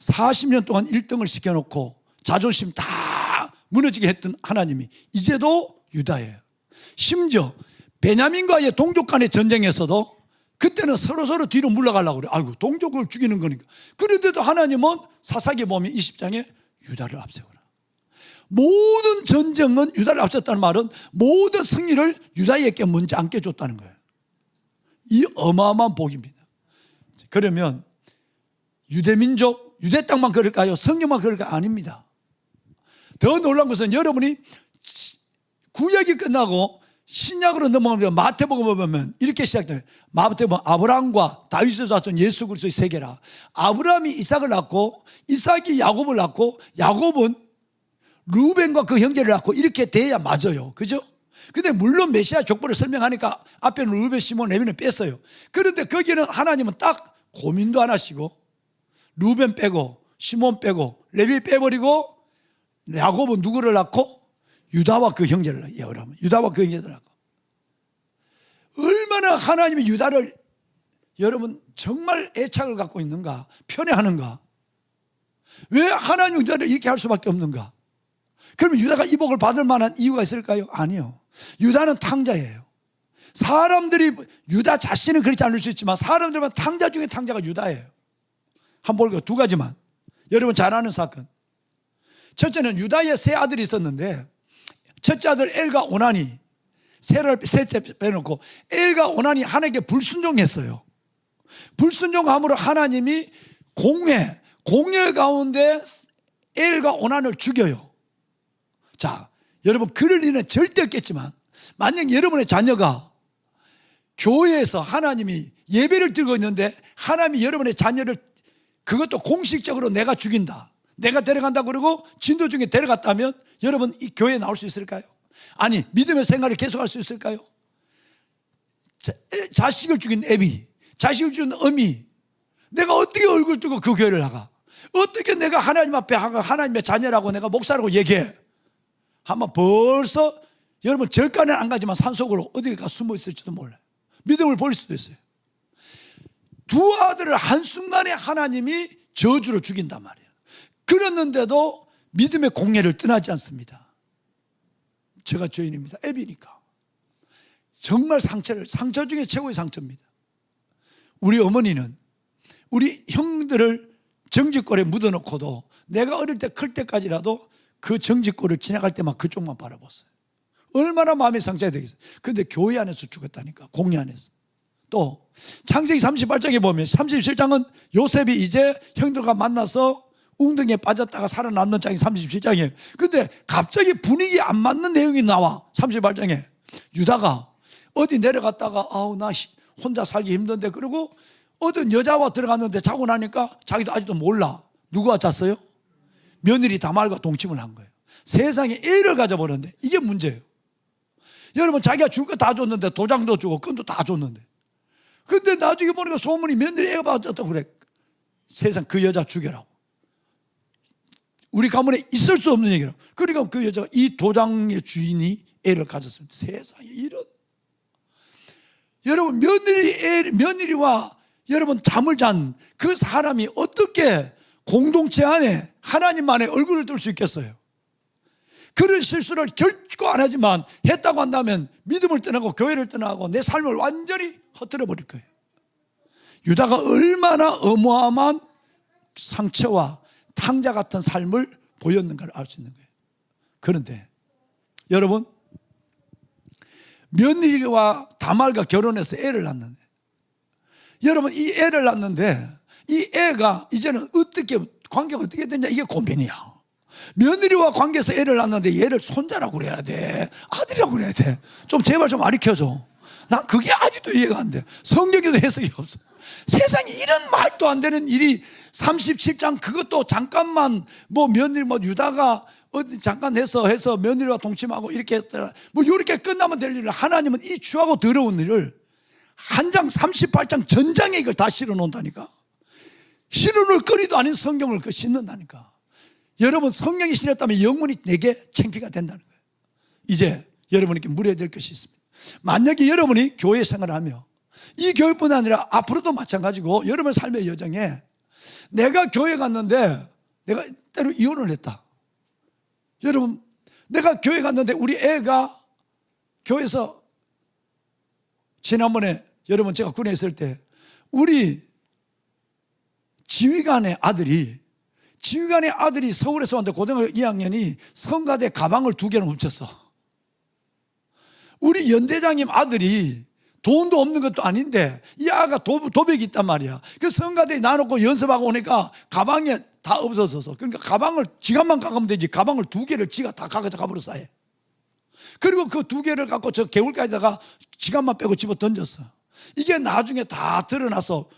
40년 동안 1등을 시켜놓고 자존심 다 무너지게 했던 하나님이 이제도 유다예요. 심지어 베냐민과의 동족 간의 전쟁에서도 그때는 서로 뒤로 물러가려고 그래요. 아이고 동족을 죽이는 거니까. 그런데도 하나님은 사사기 보면 20장에 유다를 앞세우라. 모든 전쟁은 유다를 앞섰다는 말은 모든 승리를 유다에게 먼저 안겨줬다는 거예요. 이 어마어마한 복입니다. 그러면 유대민족, 유대 땅만 그럴까요? 성경만 그럴까요? 아닙니다. 더 놀라운 것은 여러분이 구약이 끝나고 신약으로 넘어가면 마태복음 보면 이렇게 시작돼요. 마태복음 아브라함과 다윗에서 왔던 예수 그리스도의 세계라. 아브라함이 이삭을 낳고 이삭이 야곱을 낳고 야곱은 루벤과 그 형제를 낳고 이렇게 돼야 맞아요. 그죠? 근데 물론 메시아 족보를 설명하니까 앞에는 루벤, 시몬, 레위는 뺐어요. 그런데 거기는 하나님은 딱 고민도 안 하시고 루벤 빼고 시몬 빼고 레위 빼버리고 야곱은 누구를 낳고 유다와 그 형제를 낳고 유다와 그 형제를 낳고 얼마나 하나님이 유다를 여러분 정말 애착을 갖고 있는가 편애하는가 왜 하나님 유다를 이렇게 할 수밖에 없는가 그러면 유다가 이 복을 받을 만한 이유가 있을까요? 아니요. 유다는 탕자예요. 사람들이 유다 자신은 그렇지 않을 수 있지만 사람들만 탕자 중에 탕자가 유다예요. 한번 볼게요. 두 가지만. 여러분 잘 아는 사건. 첫째는 유다의 세 아들이 있었는데 첫째 아들 엘과 오난이 셋째 빼놓고 엘과 오난이 하나님께 불순종했어요. 불순종함으로 하나님이 공회 가운데 엘과 오난을 죽여요. 자, 여러분 그럴 일은 절대 없겠지만 만약 여러분의 자녀가 교회에서 하나님이 예배를 드리고 있는데 하나님이 여러분의 자녀를 그것도 공식적으로 내가 죽인다. 내가 데려간다 그러고 진도 중에 데려갔다면 여러분 이 교회에 나올 수 있을까요? 아니 믿음의 생활을 계속할 수 있을까요? 자식을 죽인 애비, 자식을 죽인 어미 내가 어떻게 얼굴 뜨고 그 교회를 나가? 어떻게 내가 하나님 앞에 하나님의 자녀라고 내가 목사라고 얘기해? 아마 벌써 여러분 절간은 안 가지만 산속으로 어디 가 숨어 있을지도 몰라요. 믿음을 버릴 수도 있어요. 두 아들을 한순간에 하나님이 저주로 죽인단 말이에요. 그랬는데도 믿음의 공예를 떠나지 않습니다. 제가 죄인입니다. 애비니까. 정말 상처 중에 최고의 상처입니다. 우리 어머니는 우리 형들을 정직골에 묻어놓고도 내가 어릴 때 클 때까지라도 그 정직골을 지나갈 때만 그쪽만 바라봤어요. 얼마나 마음의 상처가 되겠어요. 그런데 교회 안에서 죽었다니까. 공예 안에서. 또 창세기 38장에 보면 37장은 요셉이 이제 형들과 만나서 웅덩이에 빠졌다가 살아남는 장이 37장이에요. 근데 갑자기 분위기 안 맞는 내용이 나와. 38장에 유다가 어디 내려갔다가 아우 나 혼자 살기 힘든데 그러고 어떤 여자와 들어갔는데 자고 나니까 자기도 아직도 몰라. 누구와 잤어요? 며느리 다말과 동침을 한 거예요. 세상에 애를 가져버렸는데 이게 문제예요. 여러분 자기가 줄 거 다 줬는데 도장도 주고 끈도 다 줬는데 근데 나중에 보니까 소문이 며느리 애가 빠졌다고 그래. 세상 그 여자 죽여라고. 우리 가문에 있을 수 없는 얘기로. 그러니까 그 여자가 이 도장의 주인이 애를 가졌습니다. 세상에 이런. 여러분 며느리와 여러분 잠을 잔 그 사람이 어떻게 공동체 안에 하나님만의 얼굴을 들 수 있겠어요? 그런 실수를 결코 안 하지만 했다고 한다면 믿음을 떠나고 교회를 떠나고 내 삶을 완전히 헛들어 버릴 거예요. 유다가 얼마나 어마어마한 상처와 탕자 같은 삶을 보였는가를 알 수 있는 거예요. 그런데 여러분, 며느리와 다말과 결혼해서 애를 낳는데, 여러분 이 애를 낳는데 이 애가 이제는 어떻게 관계가 어떻게 되냐, 이게 고민이야. 며느리와 관계에서 애를 낳는데 얘를 손자라고 그래야 돼, 아들이라고 그래야 돼? 좀 제발 좀 가르쳐줘. 난 그게 아직도 이해가 안 돼. 성경에도 해석이 없어. 세상에 이런 말도 안 되는 일이 37장 그것도 잠깐만 뭐 며느리 뭐 유다가 어디 잠깐 해서 며느리와 동침하고 이렇게 했더라 뭐 이렇게 끝나면 될 일을 하나님은 이 추하고 더러운 일을 한 장 38장 전장에 이걸 다 실어 놓는다니까. 실어놓을 거리도 아닌 성경을 그 싣는다니까. 여러분 성경이 실었다면 영원히 내게 창피가 된다는 거예요. 이제 여러분에게 물어야 될 것이 있습니다. 만약에 여러분이 교회 생활을 하며 이 교회뿐 아니라 앞으로도 마찬가지고 여러분 삶의 여정에 내가 교회 갔는데 내가 때로 이혼을 했다. 여러분 내가 교회 갔는데 우리 애가 교회에서 지난번에 여러분 제가 군에 있을 때 우리 지휘관의 아들이 서울에서 왔는데 고등학교 2학년이 성가대 가방을 2개를 훔쳤어. 우리 연대장님 아들이 돈도 없는 것도 아닌데 이 아가 도백이 있단 말이야. 그 성가대에 놔놓고 연습하고 오니까 가방에 다 없어져서, 그러니까 가방을 지갑만 가면 되지 가방을 2개를 지가 다 가버렸어. 아예. 그리고 그 2개를 갖고 저 개울가에다가 지갑만 빼고 집어 던졌어. 이게 나중에 다 드러나서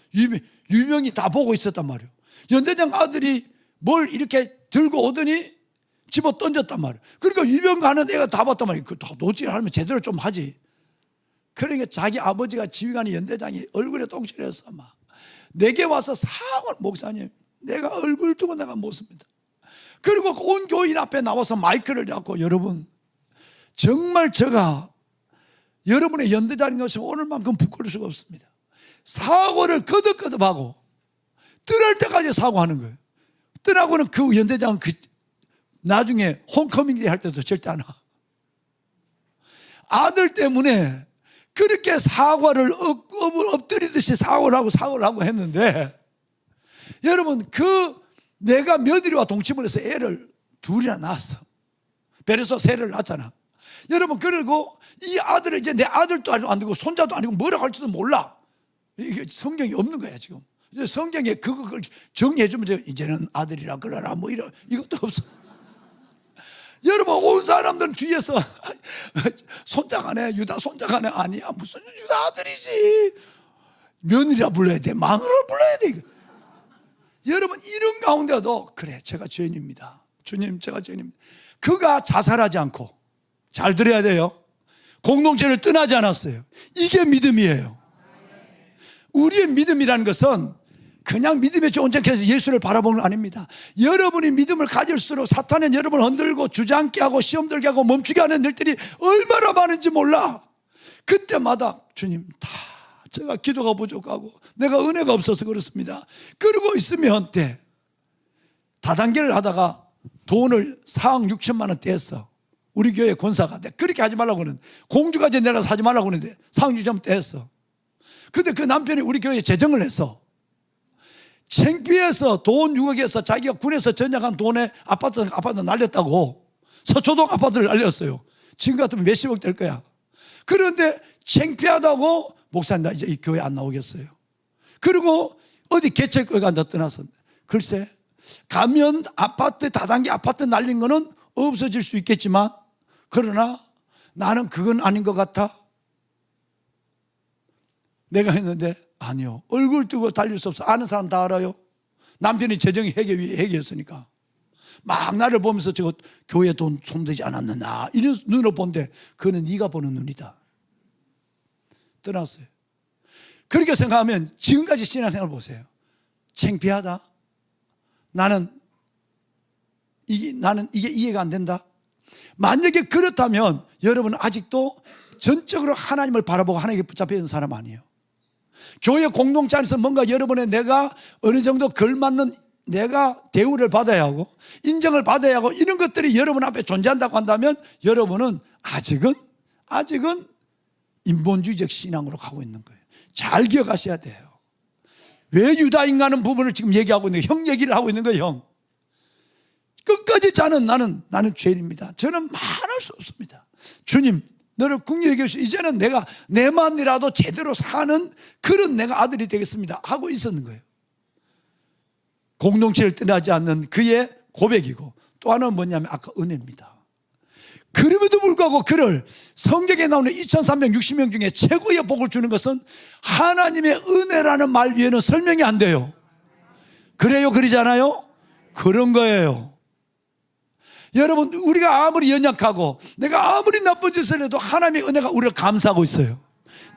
유명이 다 보고 있었단 말이에요. 연대장 아들이 뭘 이렇게 들고 오더니 집어 던졌단 말이에요. 그러니까 유명 가는 애가 다 봤단 말이에요. 그 도찌를 하면 제대로 좀 하지. 그러니까 자기 아버지가 지휘관이 연대장이 얼굴에 똥칠해서 막 내게 와서 사과를, 목사님 내가 얼굴 두고 내가 못 씁니다. 그리고 온 교인 앞에 나와서 마이크를 잡고, 여러분 정말 제가 여러분의 연대장인 것이 오늘만큼 부끄러울 수가 없습니다. 사과를 거듭거듭하고 떠날 때까지 사과하는 거예요. 떠나고는 그 연대장은 나중에 홈커밍 할 때도 절대 안 와. 아들 때문에 그렇게 사과를 엎드리듯이 사과를 하고 했는데, 여러분 내가 며느리와 동침을 해서 애를 2이나 낳았어. 베레서 3를 낳았잖아. 여러분 그리고 이 아들을 이제 내 아들도 아니고 손자도 아니고 뭐라고 할지도 몰라. 이게 성경이 없는 거야 지금. 이제 성경에 그걸 정리해주면 이제는 아들이라 그러라 뭐 이것도 없어. 여러분 온 사람들은 뒤에서 손자가네, 유다 손자가네. 아니야, 무슨 유다 아들이지, 며느리라 불러야 돼, 마누라 불러야 돼. 여러분 이런 가운데도 그래 제가 죄인입니다, 주님 제가 죄인입니다. 그가 자살하지 않고, 잘 들어야 돼요, 공동체를 떠나지 않았어요. 이게 믿음이에요. 우리의 믿음이라는 것은 그냥 믿음에 온전해서 예수를 바라보는 건 아닙니다. 여러분이 믿음을 가질수록 사탄은 여러분을 흔들고 주저앉게 하고 시험 들게 하고 멈추게 하는 일들이 얼마나 많은지 몰라. 그때마다 주님 다 제가 기도가 부족하고 내가 은혜가 없어서 그렇습니다. 그러고 있으면 다단계를 하다가 돈을 4억 6천만 원 떼었어. 우리 교회 권사가 그렇게 하지 말라고 하는, 공주까지 내려서 하지 말라고 하는데 4억 6천만 원 떼었어. 근데 그 남편이 우리 교회에 재정을 했어. 창피해서 돈 6억에서 자기가 군에서 전역한 돈에 아파트 날렸다고. 서초동 아파트를 날렸어요. 지금 같으면 몇십억 될 거야. 그런데 창피하다고 목사님 나 이제 이 교회 안 나오겠어요. 그리고 어디 개척교회 간다 떠나서, 글쎄 가면 아파트 다단계 아파트 날린 거는 없어질 수 있겠지만 그러나 나는 그건 아닌 것 같아. 내가 했는데 아니요, 얼굴 뜨고 달릴 수 없어. 아는 사람 다 알아요. 남편이 재정이 회계였으니까 막 나를 보면서 저거 교회 돈 손대지 않았느냐 이런 눈으로 본데, 그거는 네가 보는 눈이다. 떠났어요. 그렇게 생각하면 지금까지 신앙생활 보세요. 창피하다. 나는 나는 이게 이해가 안 된다. 만약에 그렇다면 여러분은 아직도 전적으로 하나님을 바라보고 하나님께 붙잡혀 있는 사람 아니에요. 교회 공동체 안에서 뭔가 여러분의 내가 어느 정도 걸맞는 내가 대우를 받아야 하고 인정을 받아야 하고 이런 것들이 여러분 앞에 존재한다고 한다면 여러분은 아직은 인본주의적 신앙으로 가고 있는 거예요. 잘 기억하셔야 돼요. 왜 유다인가 하는 부분을 지금 얘기하고 있는 거예요. 형 얘기를 하고 있는 거예요. 형. 끝까지 자는 나는 죄인입니다. 저는 말할 수 없습니다. 주님 너를 긍휼히 여기시오. 이제는 내가 내만이라도 제대로 사는 그런 내가 아들이 되겠습니다 하고 있었는 거예요. 공동체를 떠나지 않는 그의 고백이고, 또 하나는 뭐냐면 아까 은혜입니다. 그럼에도 불구하고 그를 성경에 나오는 2360명 중에 최고의 복을 주는 것은 하나님의 은혜라는 말 위에는 설명이 안 돼요. 그래요? 그러지 않아요? 그런 거예요. 여러분, 우리가 아무리 연약하고 내가 아무리 나쁜 짓을 해도 하나님의 은혜가 우리를 감싸고 있어요.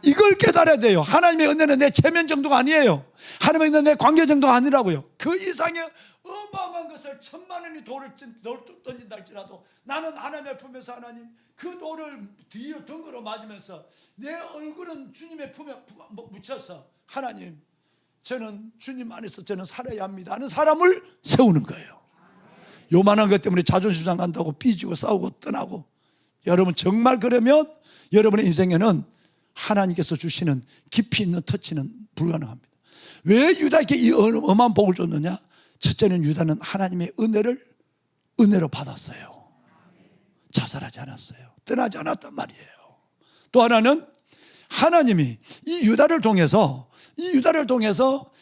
이걸 깨달아야 돼요. 하나님의 은혜는 내 체면 정도가 아니에요. 하나님의 은혜는 내 관계 정도가 아니라고요. 그 이상의 어마어마한 것을 1000만원이 돌을 던진다 할지라도 나는 하나님의 품에서 하나님 그 돌을 뒤에 덩그러 맞으면서 내 얼굴은 주님의 품에 묻혀서 하나님 저는 주님 안에서 저는 살아야 합니다 하는 사람을 세우는 거예요. 요만한 것 때문에 자존심 상한다고 삐지고 싸우고 떠나고, 여러분 정말 그러면 여러분의 인생에는 하나님께서 주시는 깊이 있는 터치는 불가능합니다. 왜 유다에게 이 어마어마한 복을 줬느냐? 첫째는 유다는 하나님의 은혜로 받았어요. 자살하지 않았어요. 떠나지 않았단 말이에요. 또 하나는 하나님이 이 유다를 통해서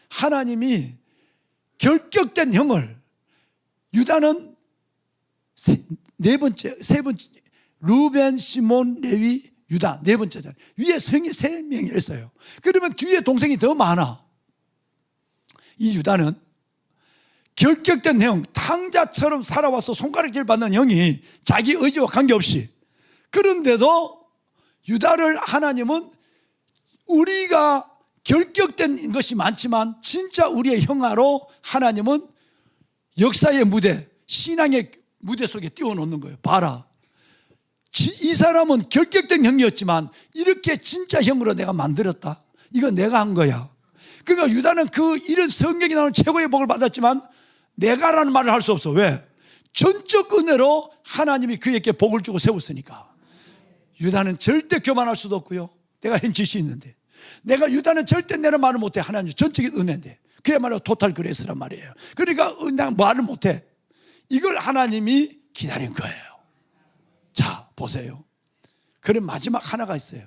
하나님이 결격된 형을, 유다는 세 번째 루벤, 시몬, 레위, 유다 네 번째잖아요. 위에 성이 3명이 있어요. 그러면 뒤에 동생이 더 많아. 이 유다는 결격된 형, 탕자처럼 살아와서 손가락질 받는 형이 자기 의지와 관계없이, 그런데도 유다를 하나님은 우리가 결격된 것이 많지만 진짜 우리의 형아로 하나님은 역사의 무대, 신앙의 무대 속에 띄워놓는 거예요. 봐라, 이 사람은 결격된 형이었지만 이렇게 진짜 형으로 내가 만들었다. 이거 내가 한 거야. 그러니까 유다는 그 이런 성경에 나오는 최고의 복을 받았지만 내가라는 말을 할 수 없어. 왜? 전적 은혜로 하나님이 그에게 복을 주고 세웠으니까. 유다는 절대 교만할 수도 없고요. 내가 한 짓이 있는데, 내가 유다는 절대 내는 말을 못해. 하나님 전적인 은혜인데, 그야말로 토탈 그레이스란 말이에요. 그러니까 그냥 말을 못해. 이걸 하나님이 기다린 거예요. 자, 보세요. 그런 마지막 하나가 있어요.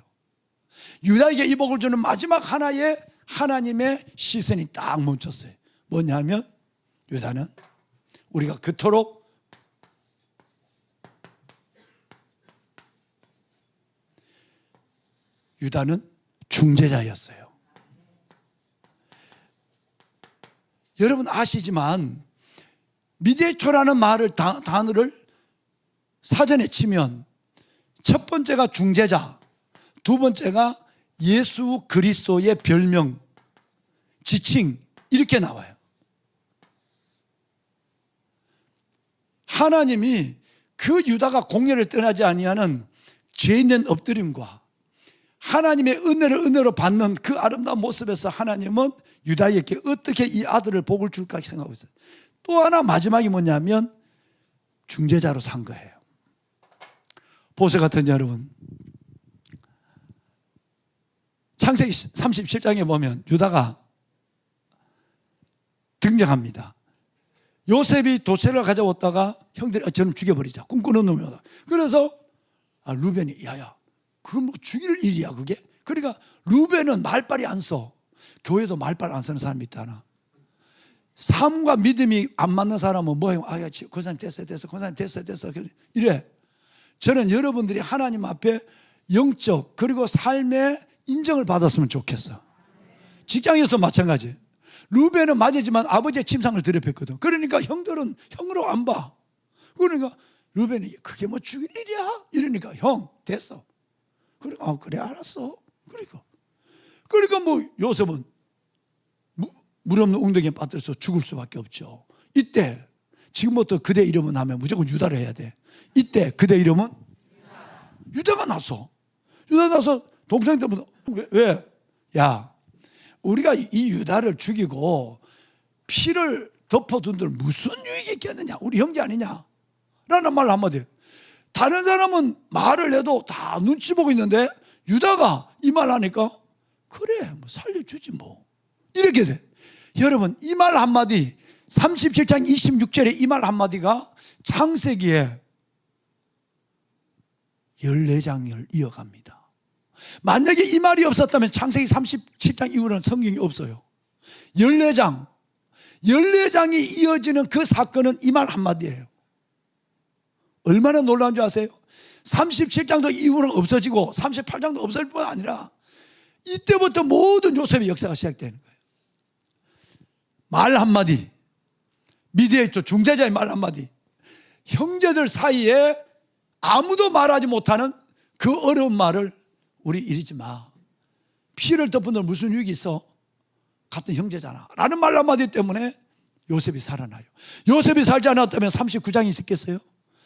유다에게 이 복을 주는 마지막 하나의 하나님의 시선이 딱 멈췄어요. 뭐냐면 유다는 우리가 그토록 유다는 중재자였어요. 여러분 아시지만 미디에이터라는 말을 단어를 사전에 치면 첫 번째가 중재자, 두 번째가 예수 그리스도의 별명, 지칭 이렇게 나와요. 하나님이 그 유다가 공예를 떠나지 아니하는 죄 있는 엎드림과 하나님의 은혜로 받는 그 아름다운 모습에서 하나님은 유다에게 어떻게 이 아들을 복을 줄까 생각하고 있어요. 또 하나 마지막이 뭐냐면 중재자로 산 거예요. 보세 같은 여러분, 창세기 37장에 보면 유다가 등장합니다. 요셉이 도채를 가져왔다가 형들이 저는 죽여버리자, 꿈꾸는 놈이다. 그래서 루벤이 야야 그건 뭐 죽일 일이야 그게. 그러니까 루벤은 말빨이 안 써. 교회도 말빨 안 쓰는 사람이 있다나. 삶과 믿음이 안 맞는 사람은 뭐예요? 그 사람 됐어 그 사람 됐어 이래. 저는 여러분들이 하나님 앞에 영적 그리고 삶의 인정을 받았으면 좋겠어. 직장에서도 마찬가지. 루벤은 맞았지만 아버지의 침상을 더럽혔거든. 그러니까 형들은 형으로 안 봐. 그러니까 루벤이 그게 뭐 죽일 일이야? 이러니까 형 됐어. 그래 알았어. 그러니까 뭐 요셉은 물 없는 웅덩이에 빠뜨려서 죽을 수밖에 없죠. 이때 지금부터 그대 이름은 하면 무조건 유다를 해야 돼. 이때 그대 이름은 유다가 났어. 유다가 나서 동생들보다 왜? 야, 우리가 이 유다를 죽이고 피를 덮어둔 들 무슨 유익이 있겠느냐? 우리 형제 아니냐? 라는 말 한마디. 다른 사람은 말을 해도 다 눈치 보고 있는데 유다가 이 말 하니까 그래, 뭐 살려주지 뭐. 이렇게 돼. 여러분, 이 말 한마디, 37장 26절에 이 말 한마디가 창세기에 14장을 이어갑니다. 만약에 이 말이 없었다면 창세기 37장 이후로는 성경이 없어요. 14장이 이어지는 그 사건은 이 말 한마디예요. 얼마나 놀라운 줄 아세요? 37장도 이후로는 없어지고 38장도 없어질 뿐 아니라 이때부터 모든 요셉의 역사가 시작되는 거예요. 말 한마디, 미디에이터 중재자의 말 한마디, 형제들 사이에 아무도 말하지 못하는 그 어려운 말을 우리 이러지 마. 피를 덮은 들 무슨 유익이 있어? 같은 형제잖아 라는 말 한마디 때문에 요셉이 살아나요. 요셉이 살지 않았다면 39장이 있겠어요?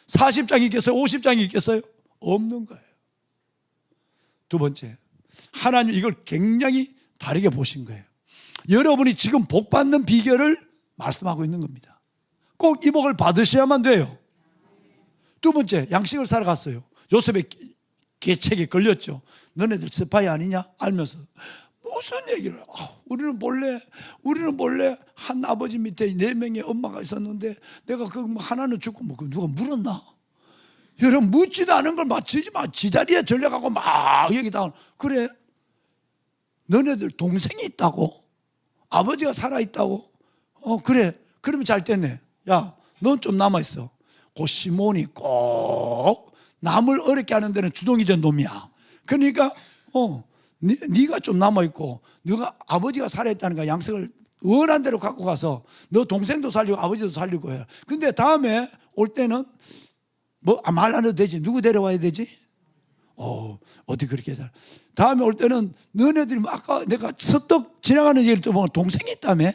40장이 있겠어요? 50장이 있겠어요? 없는 거예요. 두 번째, 하나님 이걸 굉장히 다르게 보신 거예요. 여러분이 지금 복 받는 비결을 말씀하고 있는 겁니다. 꼭 이 복을 받으셔야만 돼요. 두 번째, 양식을 사러 갔어요. 요셉의 계책에 걸렸죠. 너네들 스파이 아니냐? 알면서 무슨 얘기를? 우리는 몰래 한 아버지 밑에 4명의 엄마가 있었는데 내가 그 하나는 죽고 뭐 누가 물었나? 여러분, 묻지도 않은 걸 맞추지 마. 지다리에 전략하고 막 얘기다. 그래? 너네들 동생이 있다고? 아버지가 살아있다고? 그래. 그러면 잘 됐네. 야, 넌 좀 남아있어. 그 시몬이 꼭 남을 어렵게 하는 데는 주동이 된 놈이야. 그러니까 네가 좀 남아있고 너가 아버지가 살아있다는 거 양식을 원한 대로 갖고 가서 너 동생도 살리고 아버지도 살리고 해. 근데 다음에 올 때는 뭐 말 안 해도 되지. 누구 데려와야 되지? 어디 그렇게 잘. 다음에 올 때는 너네들이 뭐 아까 내가 서떡 지나가는 얘기를 또 보면 동생이 있다며?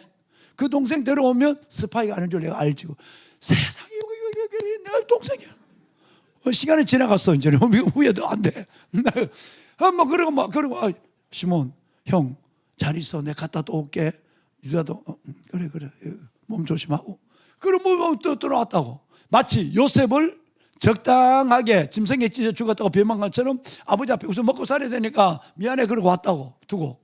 그 동생 데려오면 스파이가 아는 줄 내가 알지고. 세상에 여기 내가 동생이야. 시간이 지나갔어. 이제 후회도 안 돼. 뭐 그러고 시몬 형 잘 있어. 내가 갔다 또 올게. 유다도 그래 몸 조심하고. 그럼 뭐 또 나왔다고. 마치 요셉을 적당하게 짐승에 찢어 죽었다고 변명한 것처럼 아버지 앞에 우선 먹고 살아야 되니까 미안해 그러고 왔다고 두고.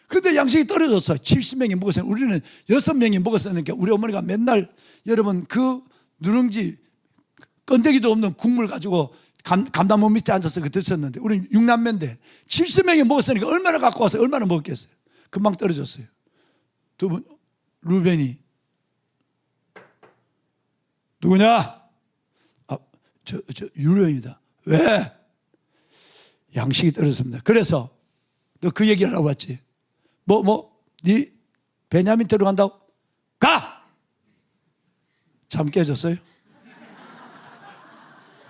근데 양식이 떨어졌어요. 70명이 먹었어요. 우리는 6명이 먹었으니까 우리 어머니가 맨날 여러분 그 누룽지 건더기도 없는 국물 가지고 감나무 밑에 앉아서 그 드셨는데 우리는 6남매인데 70명이 먹었으니까 얼마나 갖고 와서 얼마나 먹었겠어요. 금방 떨어졌어요. 두 분 루벤이 누구냐? 저 율로입니다. 왜? 양식이 떨어졌습니다. 그래서 너 그 얘기를 하고 왔지. 네 베냐민 데려간다고? 가! 잠 깨졌어요?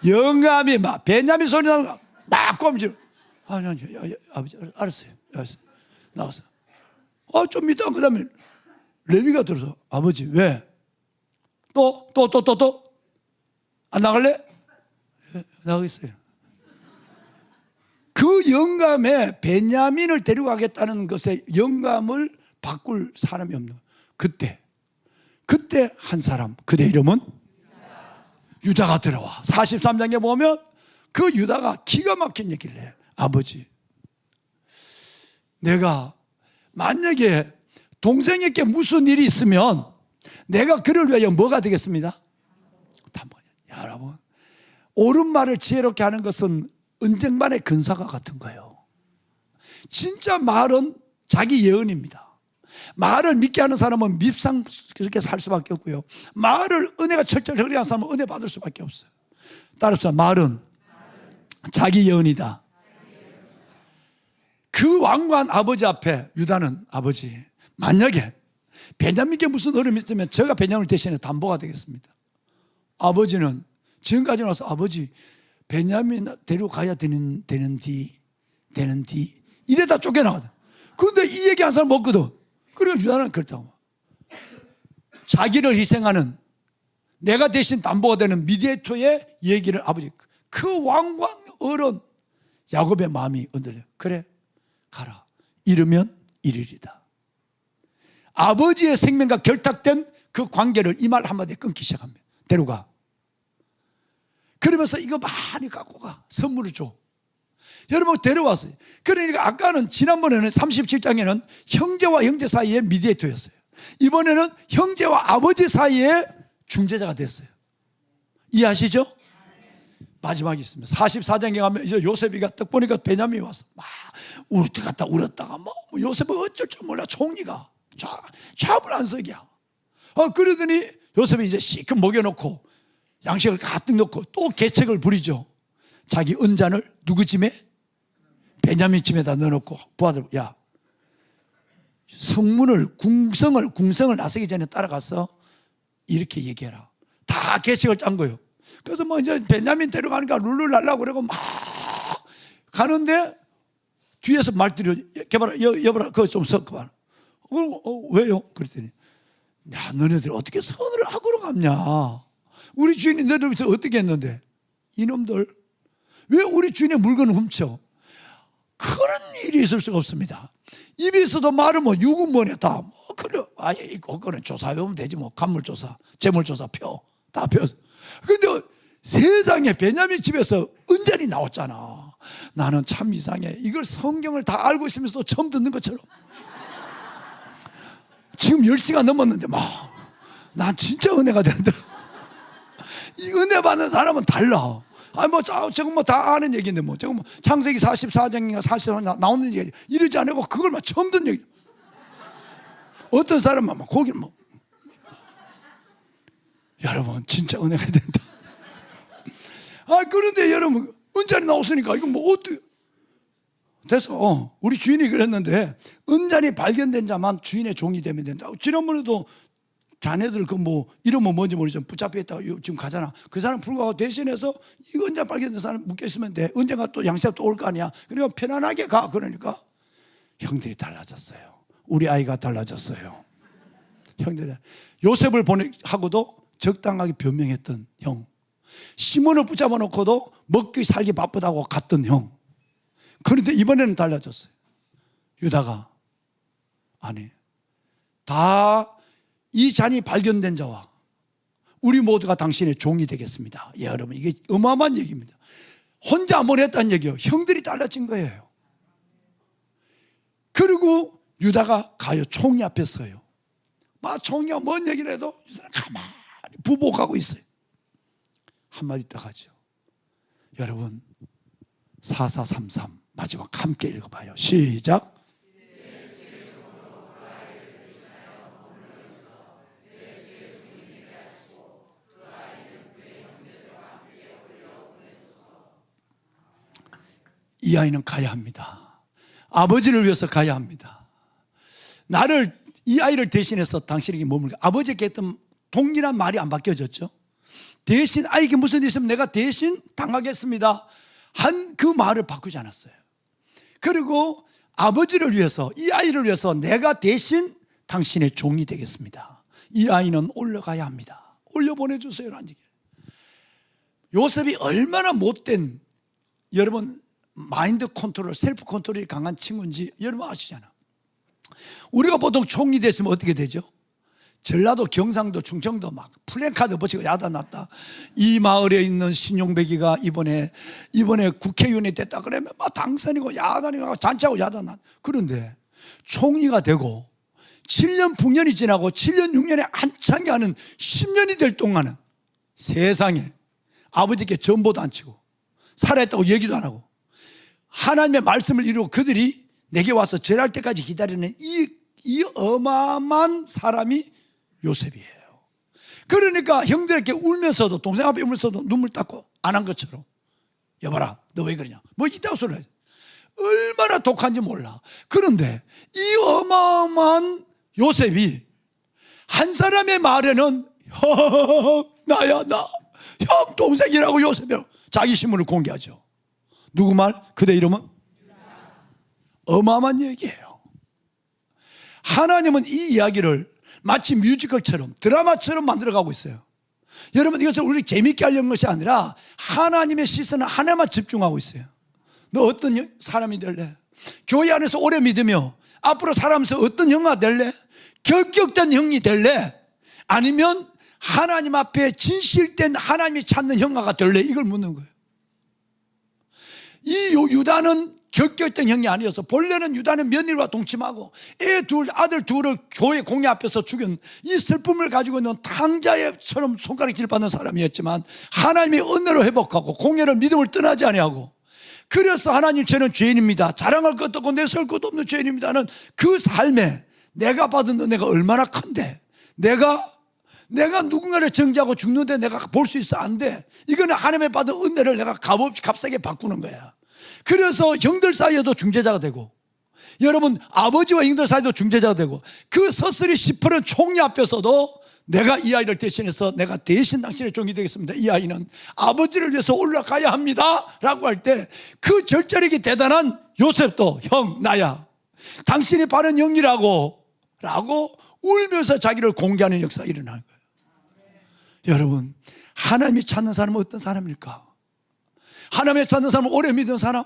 영감이 막 베냐민 소리 나는 거 막 꼼지러. 아니 아버지 알았어요. 나왔어. 좀 이따 그 다음에 레위가 들어서 아버지 왜? 또? 안 나갈래? 나가겠어요. 그 영감에 베냐민을 데려가겠다는 것에 영감을 바꿀 사람이 없는 거예요. 그때 한 사람, 그대 이름은 유다가 들어와. 43장에 보면 그 유다가 기가 막힌 얘기를 해요. 아버지, 내가 만약에 동생에게 무슨 일이 있으면 내가 그를 위하여 뭐가 되겠습니다? 여러분, 옳은 말을 지혜롭게 하는 것은 은쟁반의 근사가 같은 거예요. 진짜 말은 자기 예언입니다. 말을 믿게 하는 사람은 밉상 그렇게 살 수밖에 없고요. 말을 은혜가 철저히 흐리한 사람은 은혜 받을 수밖에 없어요. 따라서 말은 자기 예언이다. 그 왕관 아버지 앞에 유다는 아버지, 만약에 베냐민께 무슨 어려움이 있으면 제가 베냐민을 대신해 담보가 되겠습니다. 아버지는 지금까지 와서 아버지 베냐민 데려가야 되는디 이래 다 쫓겨나거든. 그런데 이 얘기 한 사람 없거든. 그리고 유다는 그렇다고 자기를 희생하는 내가 대신 담보가 되는 미디에이터의 얘기를 아버지, 그 왕관 어른 야곱의 마음이 흔들려. 그래 가라. 이르면 이르리다. 아버지의 생명과 결탁된 그 관계를 이 말 한마디에 끊기 시작합니다. 데려가. 그러면서 이거 많이 갖고 가. 선물을 줘. 여러분 데려왔어요. 그러니까 아까는 지난번에는 37장에는 형제와 형제 사이에 미디에이터였어요. 이번에는 형제와 아버지 사이에 중재자가 됐어요. 이해하시죠? 마지막이 있습니다. 44장에 가면 이제 요셉이가 딱 보니까 베냐민이 와서 막 울 때 갔다 울었다가 뭐 요셉은 어쩔 줄 몰라. 총리가 잡을 안 서기야. 그러더니 요셉이 이제 시큼 먹여놓고 양식을 가득 넣고 또 계책을 부리죠. 자기 은잔을 누구 짐에? 베냐민 짐에다 넣어놓고 부하들, 야 궁성을 나서기 전에 따라가서 이렇게 얘기해라. 다 계책을 짠 거예요. 그래서 뭐 이제 베냐민 데려가니까 룰루랄라 그러고 막 가는데 뒤에서 말들이 여봐라 그거 좀 섞어봐. 왜요? 그랬더니 야 너네들 어떻게 선을 악으로 갚냐. 우리 주인이 너희들 어떻게 했는데 이놈들 왜 우리 주인의 물건을 훔쳐. 그런 일이 있을 수가 없습니다. 입에서도 말은 뭐 육은 뭐냐 다 그래 아예 있고 그거는 조사해보면 되지 뭐. 간물조사 재물조사 다 펴서. 근데 세상에 베냐민 집에서 은전이 나왔잖아. 나는 참 이상해. 이걸 성경을 다 알고 있으면서 처음 듣는 것처럼 지금 10시간 넘었는데 난 진짜 은혜가 된다. 이 은혜 받는 사람은 달라. 저거 뭐 다 아는 얘기인데 저거 뭐 창세기 44장인가 44장 나오는 얘기 이러지 않고 그걸 처음 듣는 얘기. 어떤 사람은 거기를 여러분 진짜 은혜가 된다. 그런데 여러분 은잔이 나왔으니까 이거 어떻게 됐어. 우리 주인이 그랬는데 은잔이 발견된 자만 주인의 종이 되면 된다. 지난번에도 자네들 이름 뭔지 모르지만 붙잡혀 있다가 지금 가잖아. 그 사람 불구하고 대신해서 이 은잔 발견된 사람 묶여 있으면 돼. 언젠가 또 양세가 또 올 거 아니야. 그러니까 편안하게 가. 그러니까 형들이 달라졌어요. 우리 아이가 달라졌어요. 형들 요셉을 하고도 적당하게 변명했던 형. 시몬을 붙잡아 놓고도 먹기 살기 바쁘다고 갔던 형. 그런데 이번에는 달라졌어요. 유다가 아니 다 이 잔이 발견된 자와 우리 모두가 당신의 종이 되겠습니다. 예, 여러분 이게 어마어마한 얘기입니다. 혼자 한번 했다는 얘기예요. 형들이 달라진 거예요. 그리고 유다가 가요. 총리 앞에 서요. 총리가 뭔 얘기를 해도 유다는 가만히 부복하고 있어요. 한마디 딱 하죠. 여러분 4433 마지막 함께 읽어봐요. 시작. 이 아이는 가야 합니다. 아버지를 위해서 가야 합니다. 이 아이를 대신해서 당신에게 머물게. 아버지께 했던 동일한 말이 안 바뀌어졌죠. 대신 아이에게 무슨 일 있으면 내가 대신 당하겠습니다 한 그 말을 바꾸지 않았어요. 그리고 아버지를 위해서 이 아이를 위해서 내가 대신 당신의 종이 되겠습니다. 이 아이는 올려가야 합니다. 올려보내주세요. 요셉이 얼마나 못된 여러분 마인드 컨트롤, 셀프 컨트롤이 강한 친구인지 여러분 아시잖아. 우리가 보통 총리 됐으면 어떻게 되죠? 전라도, 경상도, 충청도 막 플랜카드 붙이고 야단났다. 이 마을에 있는 신용배기가 이번에 국회의원이 됐다 그러면 막 당선이고 야단이고 잔치하고 야단났다. 그런데 총리가 되고 7년 풍년이 지나고 7년 6년에 한창이 하는 10년이 될 동안은 세상에 아버지께 전보도 안 치고 살아있다고 얘기도 안 하고 하나님의 말씀을 이루고 그들이 내게 와서 절할 때까지 기다리는 이 어마어마한 사람이 요셉이에요. 그러니까 형들에게 울면서도 동생 앞에 울면서도 눈물 닦고 안 한 것처럼 여봐라 너 왜 그러냐 이따고 소리를 해. 얼마나 독한지 몰라. 그런데 이 어마어마한 요셉이 한 사람의 말에는 나야 나 형 동생이라고 요셉이라고 자기 신분을 공개하죠. 누구 말? 그대 이름은? 어마어마한 얘기예요. 하나님은 이 이야기를 마치 뮤지컬처럼 드라마처럼 만들어가고 있어요. 여러분, 이것을 우리 재밌게 하려는 것이 아니라 하나님의 시선은 하나만 집중하고 있어요. 너 어떤 사람이 될래? 교회 안에서 오래 믿으며 앞으로 살아가면서 어떤 형아 될래? 결격된 형이 될래? 아니면 하나님 앞에 진실된 하나님이 찾는 형아가 될래? 이걸 묻는 거예요. 이 유다는 결격된 형이 아니어서, 본래는 유다는 며느리와 동침하고 아들 둘을 교회 공회 앞에서 죽인 이 슬픔을 가지고 있는 탕자처럼 손가락질 받는 사람이었지만, 하나님의 은혜로 회복하고 공회를 믿음을 떠나지 아니하고, 그래서 하나님, 저는 죄인입니다, 자랑할 것도 없고 내세울 것도 없는 죄인입니다는 그 삶에 내가 받은 은혜가 얼마나 큰데, 내가 누군가를 정죄하고 죽는데 내가 볼 수 있어? 안 돼. 이거는 하나님의 받은 은혜를 내가 값없이 값싸게 바꾸는 거야. 그래서 형들 사이에도 중재자가 되고, 여러분 아버지와 형들 사이도 중재자가 되고, 그 서슬이 10% 총리 앞에서도 내가 이 아이를 대신해서 내가 대신 당신의 종이 되겠습니다, 이 아이는 아버지를 위해서 올라가야 합니다 라고 할 때, 그 절제력이 대단한 요셉도 형 나야, 당신이 바른 형이라고 라고 울면서 자기를 공개하는 역사가 일어나는 거예요. 여러분, 하나님이 찾는 사람은 어떤 사람일까? 하나님을 찾는 사람은 오래 믿은 사람,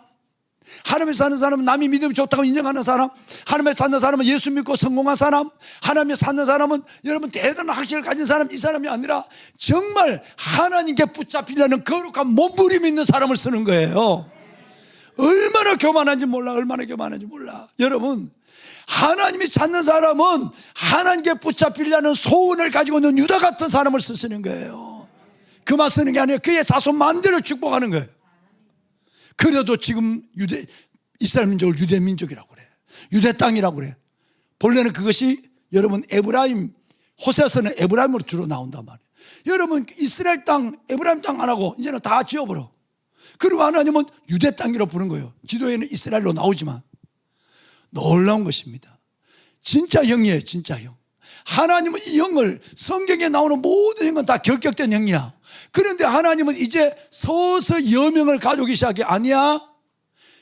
하나님을 찾는 사람은 남이 믿으면 좋다고 인정하는 사람, 하나님을 찾는 사람은 예수 믿고 성공한 사람, 하나님을 찾는 사람은 여러분 대단한 확신을 가진 사람, 이 사람이 아니라 정말 하나님께 붙잡히려는 거룩한 몸부림이 있는 사람을 쓰는 거예요. 얼마나 교만한지 몰라, 얼마나 교만한지 몰라. 여러분, 하나님이 찾는 사람은 하나님께 붙잡히려는 소원을 가지고 있는 유다 같은 사람을 쓰시는 거예요. 그만 쓰는 게 아니라 그의 자손 만대를 축복하는 거예요. 그래도 지금 이스라엘 민족을 유대 민족이라고 그래, 유대 땅이라고 그래. 본래는 그것이 여러분 에브라임, 호세아서는 에브라임으로 주로 나온단 말이에요. 여러분, 이스라엘 땅, 에브라임 땅 안 하고 이제는 다 지어버려. 그리고 하나님은 유대 땅이라고 부른 거예요. 지도에는 이스라엘로 나오지만 놀라운 것입니다. 진짜 형이에요, 진짜 형. 하나님은 이 형을, 성경에 나오는 모든 형은 다 결격된 형이야. 그런데 하나님은 이제 서서 여명을 가져오기 시작해. 아니야,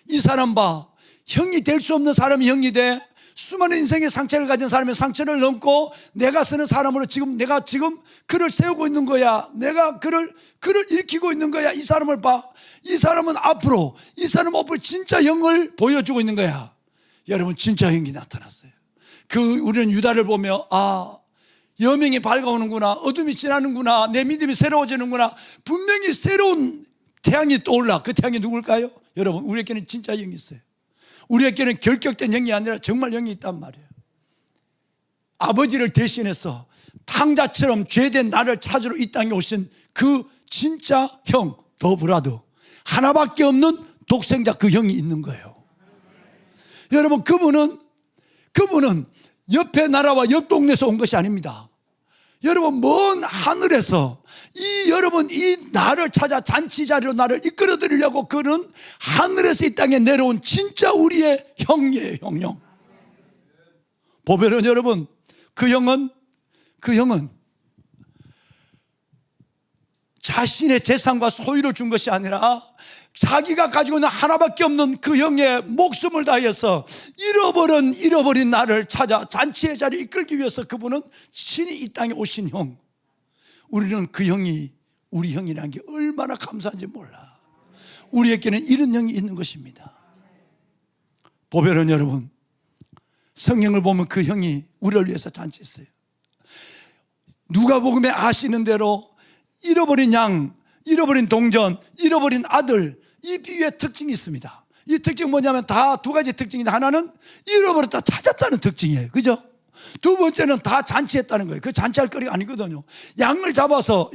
이 사람 봐, 형이 될 수 없는 사람이 형이 돼. 수많은 인생의 상처를 가진 사람의 상처를 넘고 내가 쓰는 사람으로 내가 지금 그를 세우고 있는 거야. 내가 그를 일으키고 있는 거야. 이 사람을 봐. 이 사람은 앞으로 진짜 형을 보여주고 있는 거야. 여러분, 진짜 형이 나타났어요. 우리는 유다를 보며, 아, 여명이 밝아오는구나, 어둠이 지나는구나, 내 믿음이 새로워지는구나. 분명히 새로운 태양이 떠올라. 그 태양이 누굴까요? 여러분, 우리에게는 진짜 영이 있어요. 우리에게는 결격된 영이 아니라 정말 영이 있단 말이에요. 아버지를 대신해서 탕자처럼 죄된 나를 찾으러 이 땅에 오신 그 진짜 형, 더 브라더, 하나밖에 없는 독생자, 그 형이 있는 거예요. 여러분, 그분은 옆에 나라와 옆 동네에서 온 것이 아닙니다. 여러분, 먼 하늘에서 여러분 이 나를 찾아 잔치 자리로 나를 이끌어 드리려고 그는 하늘에서 이 땅에 내려온 진짜 우리의 형이에요, 형. 보배는 여러분, 그 형은 자신의 재산과 소유를 준 것이 아니라 자기가 가지고 있는 하나밖에 없는 그 형의 목숨을 다해서 잃어버린 나를 찾아 잔치의 자리에 이끌기 위해서 그분은 친히 이 땅에 오신 형. 우리는 그 형이 우리 형이라는 게 얼마나 감사한지 몰라. 우리에게는 이런 형이 있는 것입니다. 보배는 여러분, 성경을 보면 그 형이 우리를 위해서 잔치했어요. 누가복음에 아시는 대로 잃어버린 양, 잃어버린 동전, 잃어버린 아들, 이 비유의 특징이 있습니다. 이 특징은 뭐냐면 다 두 가지 특징인데, 하나는 잃어버렸다 찾았다는 특징이에요. 그죠? 두 번째는 다 잔치했다는 거예요. 그 잔치할 거리가 아니거든요. 양을 찾아서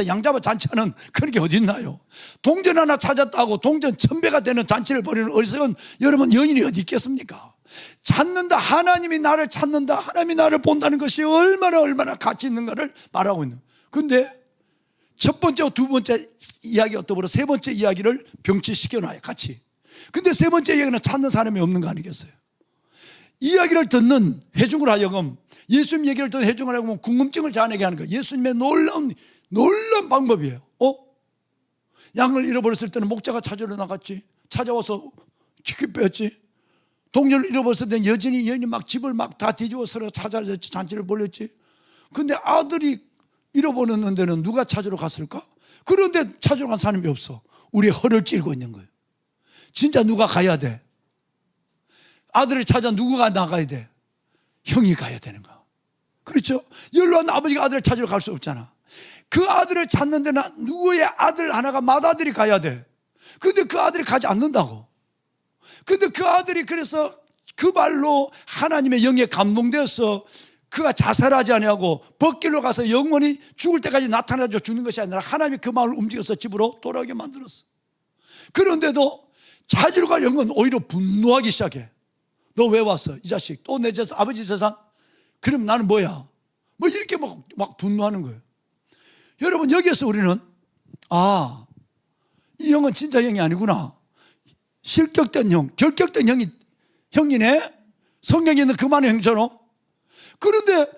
양 잡아 잔치하는 그런 게 어디 있나요? 동전 하나 찾았다고 동전 1000배가 되는 잔치를 벌이는 어리석은 여러분 여인이 어디 있겠습니까? 찾는다, 하나님이 나를 찾는다, 하나님이 나를 본다는 것이 얼마나 가치 있는가를 말하고 있는. 근데 첫 번째와 두 번째 이야기가 더불어 세 번째 이야기를 병치시켜놔요, 같이. 근데 세 번째 이야기는 찾는 사람이 없는 거 아니겠어요? 이야기를 듣는 회중으로 하여금, 예수님 얘기를 듣는 회중으로 하여금 궁금증을 자아내게 하는 거예요. 예수님의 놀라운 방법이에요. 양을 잃어버렸을 때는 목자가 찾으러 나갔지, 찾아와서 치킨 빼었지. 동전을 잃어버렸을 때는 여인이 막 집을 막 다 뒤집어서 찾아냈지, 잔치를 벌였지. 근데 아들이 잃어버렸는 데는 누가 찾으러 갔을까? 그런데 찾으러 간 사람이 없어. 우리의 허를 찌르고 있는 거예요. 진짜 누가 가야 돼? 아들을 찾아 누구가 나가야 돼? 형이 가야 되는 거야. 그렇죠? 연로한 아버지가 아들을 찾으러 갈 수 없잖아. 그 아들을 찾는 데는 누구의 아들 하나가 맏아들이 가야 돼. 근데 그 아들이 가지 않는다고. 근데 그 아들이 그래서 그 발로 하나님의 영에 감동되어서 그가 자살하지 아니하고 벗길로 가서 영원히 죽을 때까지 나타나줘 죽는 것이 아니라 하나님이 그 마음을 움직여서 집으로 돌아오게 만들었어. 그런데도 찾으러 갈 영은 오히려 분노하기 시작해. 너 왜 왔어? 이 자식 또 내 재산, 아버지 재산? 그럼 나는 뭐야? 뭐 이렇게 막 분노하는 거예요. 여러분, 여기에서 우리는 이 형은 진짜 형이 아니구나. 실격된 형, 결격된 형이네. 성경에 있는 그 많은 형처럼. 그런데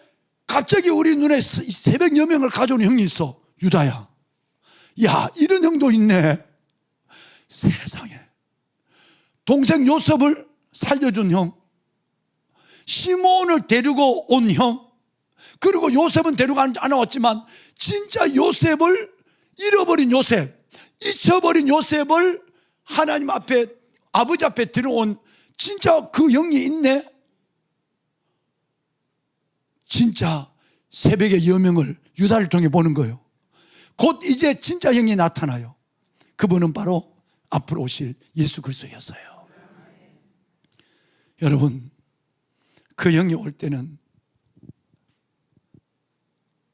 갑자기 우리 눈에 새벽 여명을 가져온 형이 있어. 유다야. 야, 이런 형도 있네. 세상에. 동생 요셉을 살려준 형, 시몬을 데리고 온 형, 그리고 요셉은 데리고 안 왔지만 진짜 요셉을 잃어버린 요셉, 잊혀버린 요셉을 하나님 앞에, 아버지 앞에 들어온 진짜 그 형이 있네. 진짜 새벽의 여명을 유다를 통해 보는 거예요. 곧 이제 진짜 형이 나타나요. 그분은 바로 앞으로 오실 예수 그리스도였어요. 여러분, 그 형이 올 때는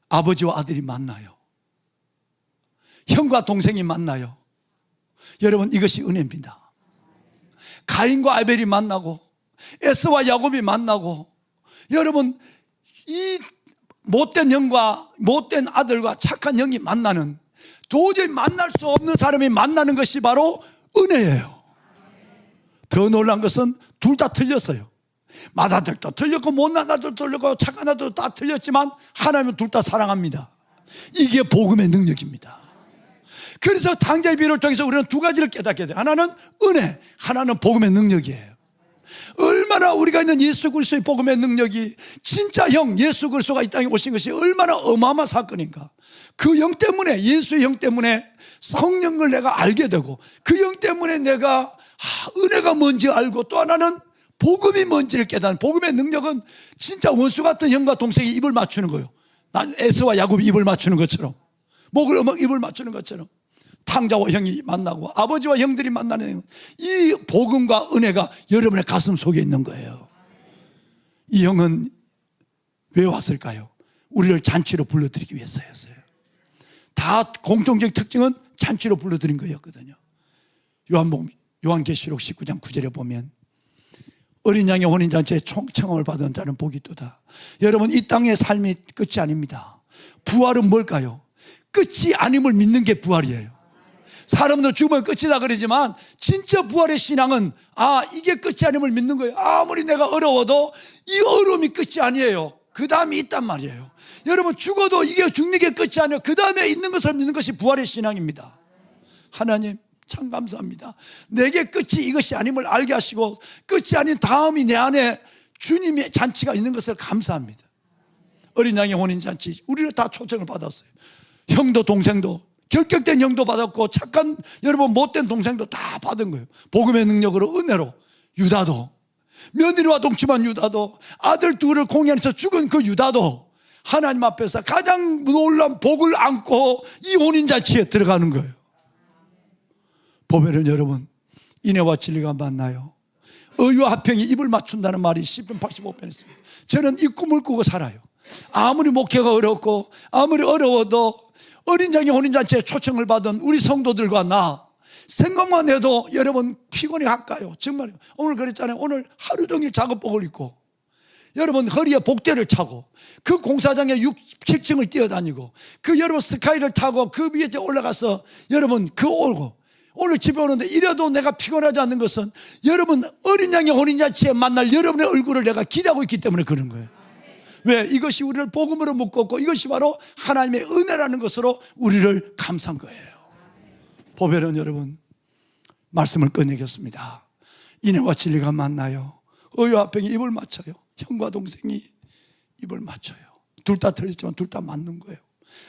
아버지와 아들이 만나요. 형과 동생이 만나요. 여러분, 이것이 은혜입니다. 가인과 아벨이 만나고 에서와 야곱이 만나고, 여러분, 이 못된 형과 못된 아들과 착한 형이 만나는, 도저히 만날 수 없는 사람이 만나는 것이 바로 은혜예요. 더 놀란 것은 둘 다 틀렸어요. 맏아들도 틀렸고 못난 아들도 틀렸고 착한 아들도 다 틀렸지만 하나님은 둘 다 사랑합니다. 이게 복음의 능력입니다. 그래서 탕자의 비유를 통해서 우리는 두 가지를 깨닫게 돼요. 하나는 은혜, 하나는 복음의 능력이에요. 얼마나 우리가 있는 예수 그리스도의 복음의 능력이, 진짜 형 예수 그리스도가 이 땅에 오신 것이 얼마나 어마어마한 사건인가. 그 형 때문에, 예수의 형 때문에 성령을 내가 알게 되고, 그 형 때문에 내가 은혜가 뭔지 알고, 또 하나는 복음이 뭔지를 깨닫는, 복음의 능력은 진짜 원수 같은 형과 동생이 입을 맞추는 거예요. 난 에서와 야곱이 입을 맞추는 것처럼, 목을 입을 맞추는 것처럼 탕자와 형이 만나고 아버지와 형들이 만나는 이 복음과 은혜가 여러분의 가슴 속에 있는 거예요. 이 형은 왜 왔을까요? 우리를 잔치로 불러들이기 위해서였어요. 다 공통적 특징은 잔치로 불러들인 거였거든요. 요한계시록 19장 9절에 보면 어린 양의 혼인잔치에 청함을 받은 자는 복이 있도다. 여러분, 이 땅의 삶이 끝이 아닙니다. 부활은 뭘까요? 끝이 아님을 믿는 게 부활이에요. 사람도 죽으면 끝이다 그러지만 진짜 부활의 신앙은 이게 끝이 아님을 믿는 거예요. 아무리 내가 어려워도 이 어려움이 끝이 아니에요. 그 다음이 있단 말이에요. 여러분, 죽어도 이게 죽는 게 끝이 아니에요. 그 다음에 있는 것을 믿는 것이 부활의 신앙입니다. 하나님 참 감사합니다. 내게 끝이 이것이 아님을 알게 하시고 끝이 아닌 다음이 내 안에 주님의 잔치가 있는 것을 감사합니다. 어린 양의 혼인잔치, 우리를 다 초청을 받았어요. 형도 동생도, 결격된 형도 받았고 착한 여러분 못된 동생도 다 받은 거예요. 복음의 능력으로, 은혜로. 유다도, 며느리와 동침한 유다도, 아들 둘을 공연해서 죽은 그 유다도 하나님 앞에서 가장 놀라운 복을 안고 이 혼인잔치에 들어가는 거예요. 보면은 여러분, 인애와 진리가 만나요. 의와 화평이 입을 맞춘다는 말이 시편 85편에 있습니다. 저는 이 꿈을 꾸고 살아요. 아무리 목회가 어렵고 아무리 어려워도 어린 양의 혼인잔치에 초청을 받은 우리 성도들과 나, 생각만 해도 여러분 피곤이 할까요? 정말 오늘 그랬잖아요. 오늘 하루 종일 작업복을 입고 여러분 허리에 복대를 차고 그 공사장에 6, 7층을 뛰어다니고 그 여러분 스카이를 타고 그 위에 올라가서 여러분 그 오고 오늘 집에 오는데 이래도 내가 피곤하지 않는 것은 여러분 어린 양의 혼인잔치에 만날 여러분의 얼굴을 내가 기대하고 있기 때문에 그런 거예요. 왜? 이것이 우리를 복음으로 묶었고 이것이 바로 하나님의 은혜라는 것으로 우리를 감싼 거예요. 보배는 여러분 말씀을 꺼내겠습니다. 인애와 진리가 만나요. 의와 화평이 입을 맞춰요. 형과 동생이 입을 맞춰요. 둘 다 틀리지만 둘 다 맞는 거예요.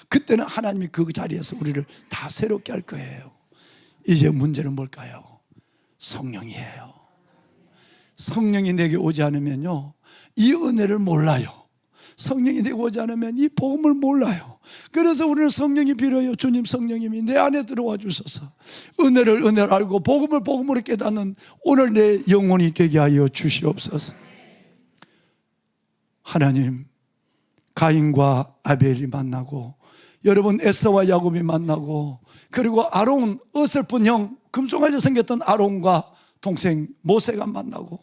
그때는 하나님이 그 자리에서 우리를 다 새롭게 할 거예요. 이제 문제는 뭘까요? 성령이에요. 성령이 내게 오지 않으면요, 이 은혜를 몰라요. 성령이 내게 오지 않으면 이 복음을 몰라요. 그래서 우리는 성령이 필요해요. 주님, 성령님이 내 안에 들어와 주셔서 은혜를 알고 복음을 복음으로 깨닫는 오늘 내 영혼이 되게 하여 주시옵소서. 하나님, 가인과 아벨이 만나고, 여러분 에서와 야곱이 만나고, 그리고 아론, 어설픈 형, 금송아지 생겼던 아론과 동생 모세가 만나고,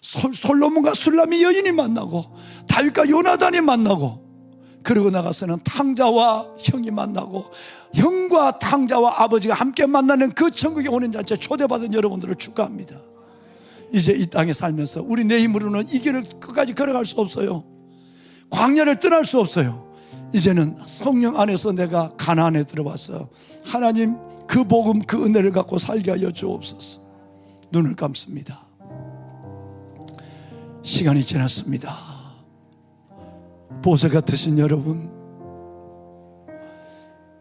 솔로몬과 술람이 여인이 만나고, 다윗과 요나단이 만나고, 그리고 나가서는 탕자와 형이 만나고, 형과 탕자와 아버지가 함께 만나는 그 천국에 오는 잔치에 초대받은 여러분들을 축하합니다. 이제 이 땅에 살면서 우리 내 힘으로는 이 길을 끝까지 걸어갈 수 없어요. 광야를 떠날 수 없어요. 이제는 성령 안에서 내가 가나안에 들어와서 하나님 그 복음, 그 은혜를 갖고 살게 하여 주옵소서. 눈을 감습니다. 시간이 지났습니다. 보석 같으신 여러분,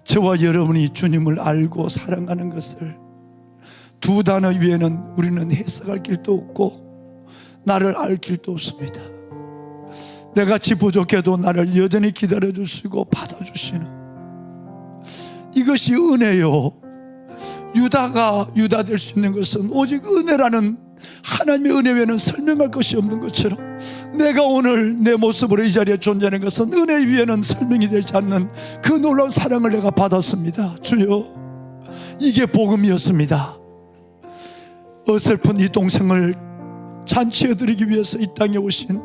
저와 여러분이 주님을 알고 사랑하는 것을 두 단어 위에는 우리는 해석할 길도 없고 나를 알 길도 없습니다. 내같이 부족해도 나를 여전히 기다려주시고 받아주시는 이것이 은혜요. 유다가 유다 될 수 있는 것은 오직 은혜라는 하나님의 은혜 외에는 설명할 것이 없는 것처럼, 내가 오늘 내 모습으로 이 자리에 존재하는 것은 은혜 위에는 설명이 되지 않는 그 놀라운 사랑을 내가 받았습니다. 주여, 이게 복음이었습니다. 어설픈 이 동생을 잔치해 드리기 위해서 이 땅에 오신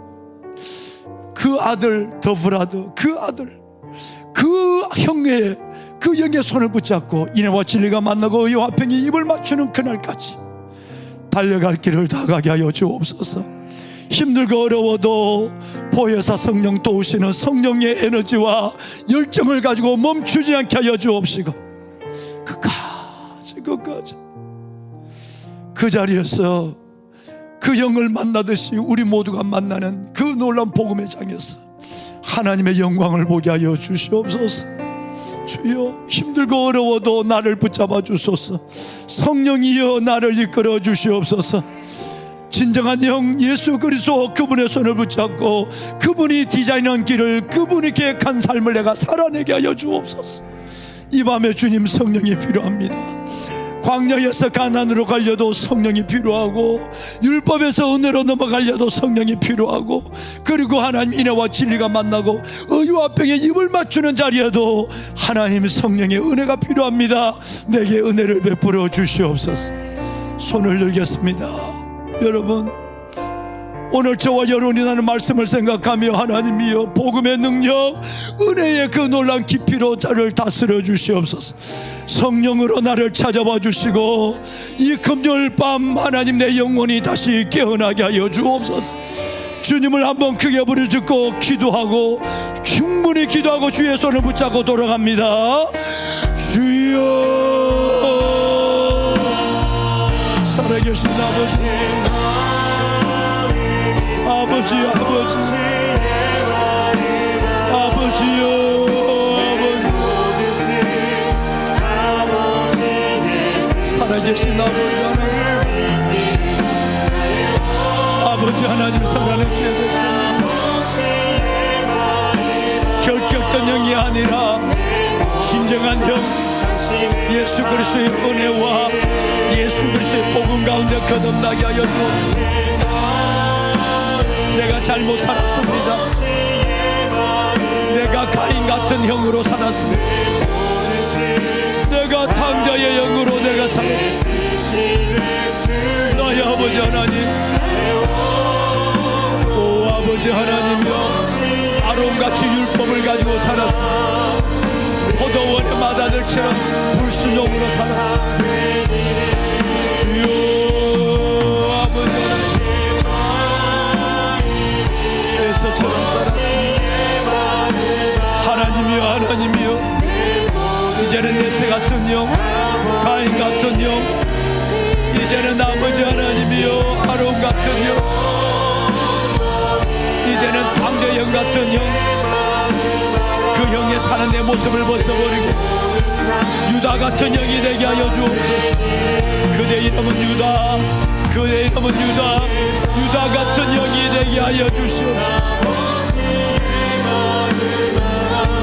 그 아들 더브라드, 그 아들, 그 형의 그 영의 손을 붙잡고 인애와 진리가 만나고 의와 화평이 입을 맞추는 그날까지 달려갈 길을 다 가게 하여 주옵소서. 힘들고 어려워도 보혜사 성령 도우시는 성령의 에너지와 열정을 가지고 멈추지 않게 하여 주옵시고, 끝까지 그 자리에서 그 영을 만나듯이 우리 모두가 만나는 그 놀라운 복음의 장에서 하나님의 영광을 보게 하여 주시옵소서. 주여, 힘들고 어려워도 나를 붙잡아 주소서. 성령이여 나를 이끌어 주시옵소서. 진정한 영 예수 그리스도, 그분의 손을 붙잡고 그분이 디자인한 길을, 그분이 계획한 삶을 내가 살아내게 하여 주옵소서. 이 밤에 주님 성령이 필요합니다. 광야에서 가나안으로 가려도 성령이 필요하고, 율법에서 은혜로 넘어가려도 성령이 필요하고, 그리고 하나님 인애와 진리가 만나고 의와 병에 입을 맞추는 자리에도 하나님 성령의 은혜가 필요합니다. 내게 은혜를 베풀어 주시옵소서. 손을 들겠습니다. 여러분, 오늘 저와 여러분이 나는 말씀을 생각하며 하나님이여 복음의 능력, 은혜의 그 놀라운 깊이로 나를 다스려 주시옵소서. 성령으로 나를 찾아와 주시고 이 금요일 밤 하나님 내 영혼이 다시 깨어나게 하여 주옵소서. 주님을 한번 크게 부르짖고 기도하고, 충분히 기도하고 주의 손을 붙잡고 돌아갑니다. 주여, 살아계신 아버지요, 살아계신 아버지 하나님, 사랑의 주의 백성, 결격된 영이 아니라 진정한 영 예수 그리스도의 은혜와 예수 그리스도의 복음 가운데 거듭나게 하여 주옵소서. 내가 잘못 살았습니다. 내가 가인 같은 형으로 살았습니다. 내가 탕자의 영으로 내가 살았습니다. 나의 아버지 하나님, 오 아버지 하나님이여, 아론같이 율법을 가지고 살았습니다. 포도원의 마다들처럼 불순종으로 살았습니다. 주여, 아버지 에서처럼 살았습니다. 하나님이여, 이제는 에서 같은 영, 가인 같은 영, 이제는 아버지 하나님이여 아론 같은 영, 이제는 탕자의 영 같은 영, 그 형의 사는 내 모습을 벗어버리고 유다 같은 영이 되게 하여 주옵소서. 그대 이름은 유다, 그대 이름은 유다, 유다 같은 영이 되게 하여 주시옵소서.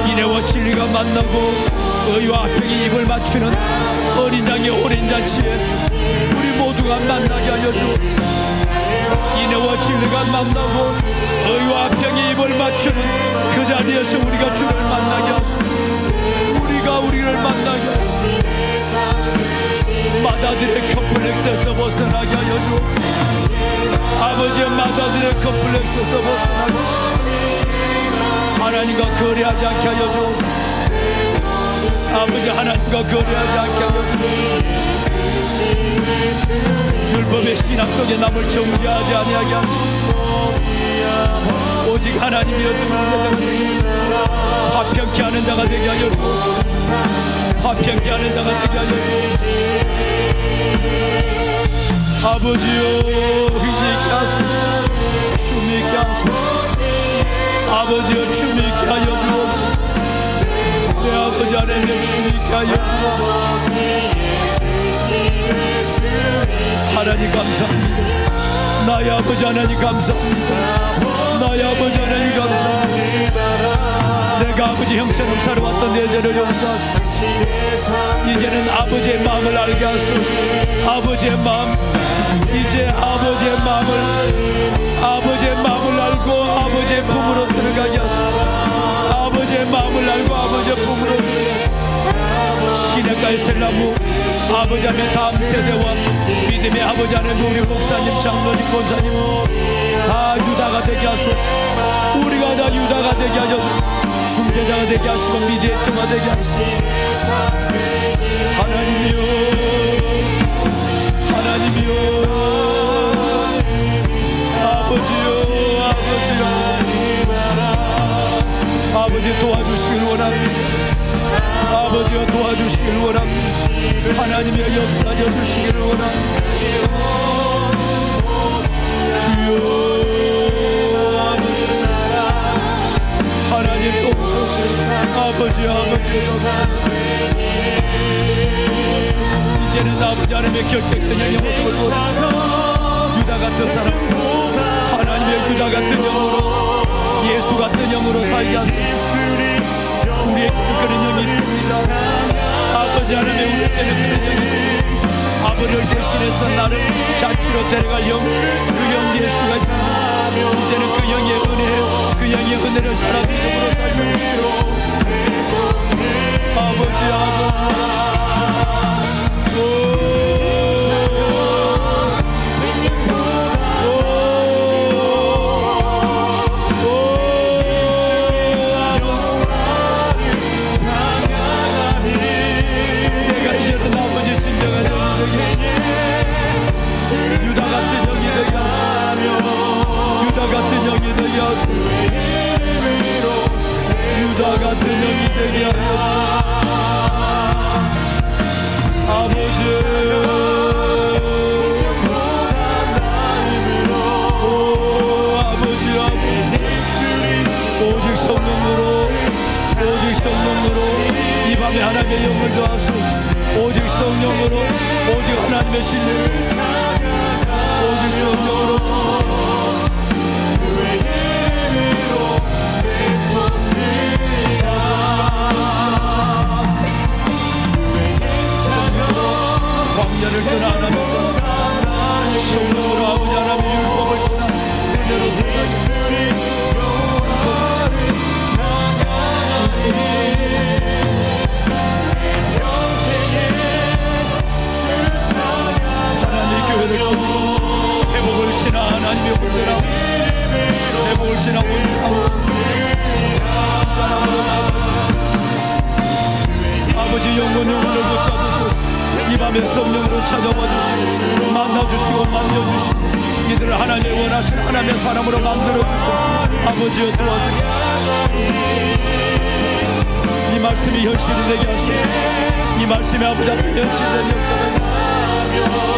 인애와 진리가 만나고 의와 병이 입을 맞추는 어린 양의 오랜 잔치에 우리 모두가 만나게 하여 주옵소서. 인애와 진리가 만나고 의와 병이 입을 맞추는 그 자리에서 우리가 주를 만나게 하소서. 우리가 우리를 만나게 하소서. 마다들의 컴플렉스에서 벗어나게 하여 주옵소서. 아버지의 마다들의 컴플렉스에서 벗어나게 하나님과 거래하지 않게 하여 주옵소서. 아버지 하나님과 거래하지 않게 하여 주옵소서. 율법의 신앙 속에 남을 정죄하지 아니하게 하시고 오직 하나님이여 중재자가 되게 하시고 화평케 하는 자가 되게 하여 주옵소서. 화평케 하는 자가 되게 하여 주옵소서. 아버지여 힘있게 하소서. 춤 있게 하소서. 아버지여 춤 있게 하여 주옵소서. 내 아버지 하나님의 춤 있게 하여 주옵소서. 하나님 감사합니다. 나의 아버지 하나님 감사합니다. 나의 아버지 하나님 감사합니다. 내가 아버지 형처럼 살아왔던 내 죄를 용서하소서. 이제는 아버지의 마음을 알게 하소서. 아버지의 마음, 이제 아버지의 마음을 알고 아버지의 품으로 들어가게 하소서. 아버지의 마음을 알고 아버지의 품으로 시냇가의 셀나무 아버지 하나님 다음 세대와 믿음의 아버지 하나님 우리 목사님 장로님 권사님 다 유다가 되게 하소서. 우리가 다 유다가 되게 하여 중재자가 되게 하시고 미디에이터가 되게 하시고 하나님이여 아버지 도와주시길 원합니다. 아버지여 도와주시길 원합니다. 하나님의 역사여 주시기를 원합니다. 주여 하나님 도우소서. 아버지 이제는 아버지 하나님의 결백된 영의 모습을 보라. 유다 같은 사람 하나님의 유다 같은 영으로 예수 같은 영으로 살게 하소서. 우리에게 그런 영이 있습니다. 아버지 하나님의 우리에게는 그런 영이 있습니다. 아버지를 대신해서 나를 자취로 데려갈 영, 그 영 예수가 있습니다. 이제는 그 영의 은혜, 그 영의 은혜를 따라 믿음으로 살고 있도록 아버지 내가 이제는 아버지 진정한 유다 같은 영이 되게 하소서. 유다 같은 영이 되게 하소서. 유다 같은 영이 되게 하소서. 아버지 오직 성령으로 이 밤에 하나님의 영을 더하소서. 오직 성령으로 오직 하나님의 진리를 오직 성령으로 광야를 떠나 하나님 성령으로 아버지 하나님의 율법을 떠나 은혜로 들어가겠습니다. 하나님의 교회를 통해 회복을 지나 하나님의 혼자라고 회복을 지나 혼자라고 아버지 영혼을 붙잡으소서. 이 밤에 성령으로 찾아와 주시고 만나주시고 만져주시고 이들을 하나님의 원하시는 하나님의 사람으로 만들어주소서. 아버지여 도와주소서. 이 말씀이 현실이 되게 하소서. 이 말씀이 아버지 앞에 현실된 역사가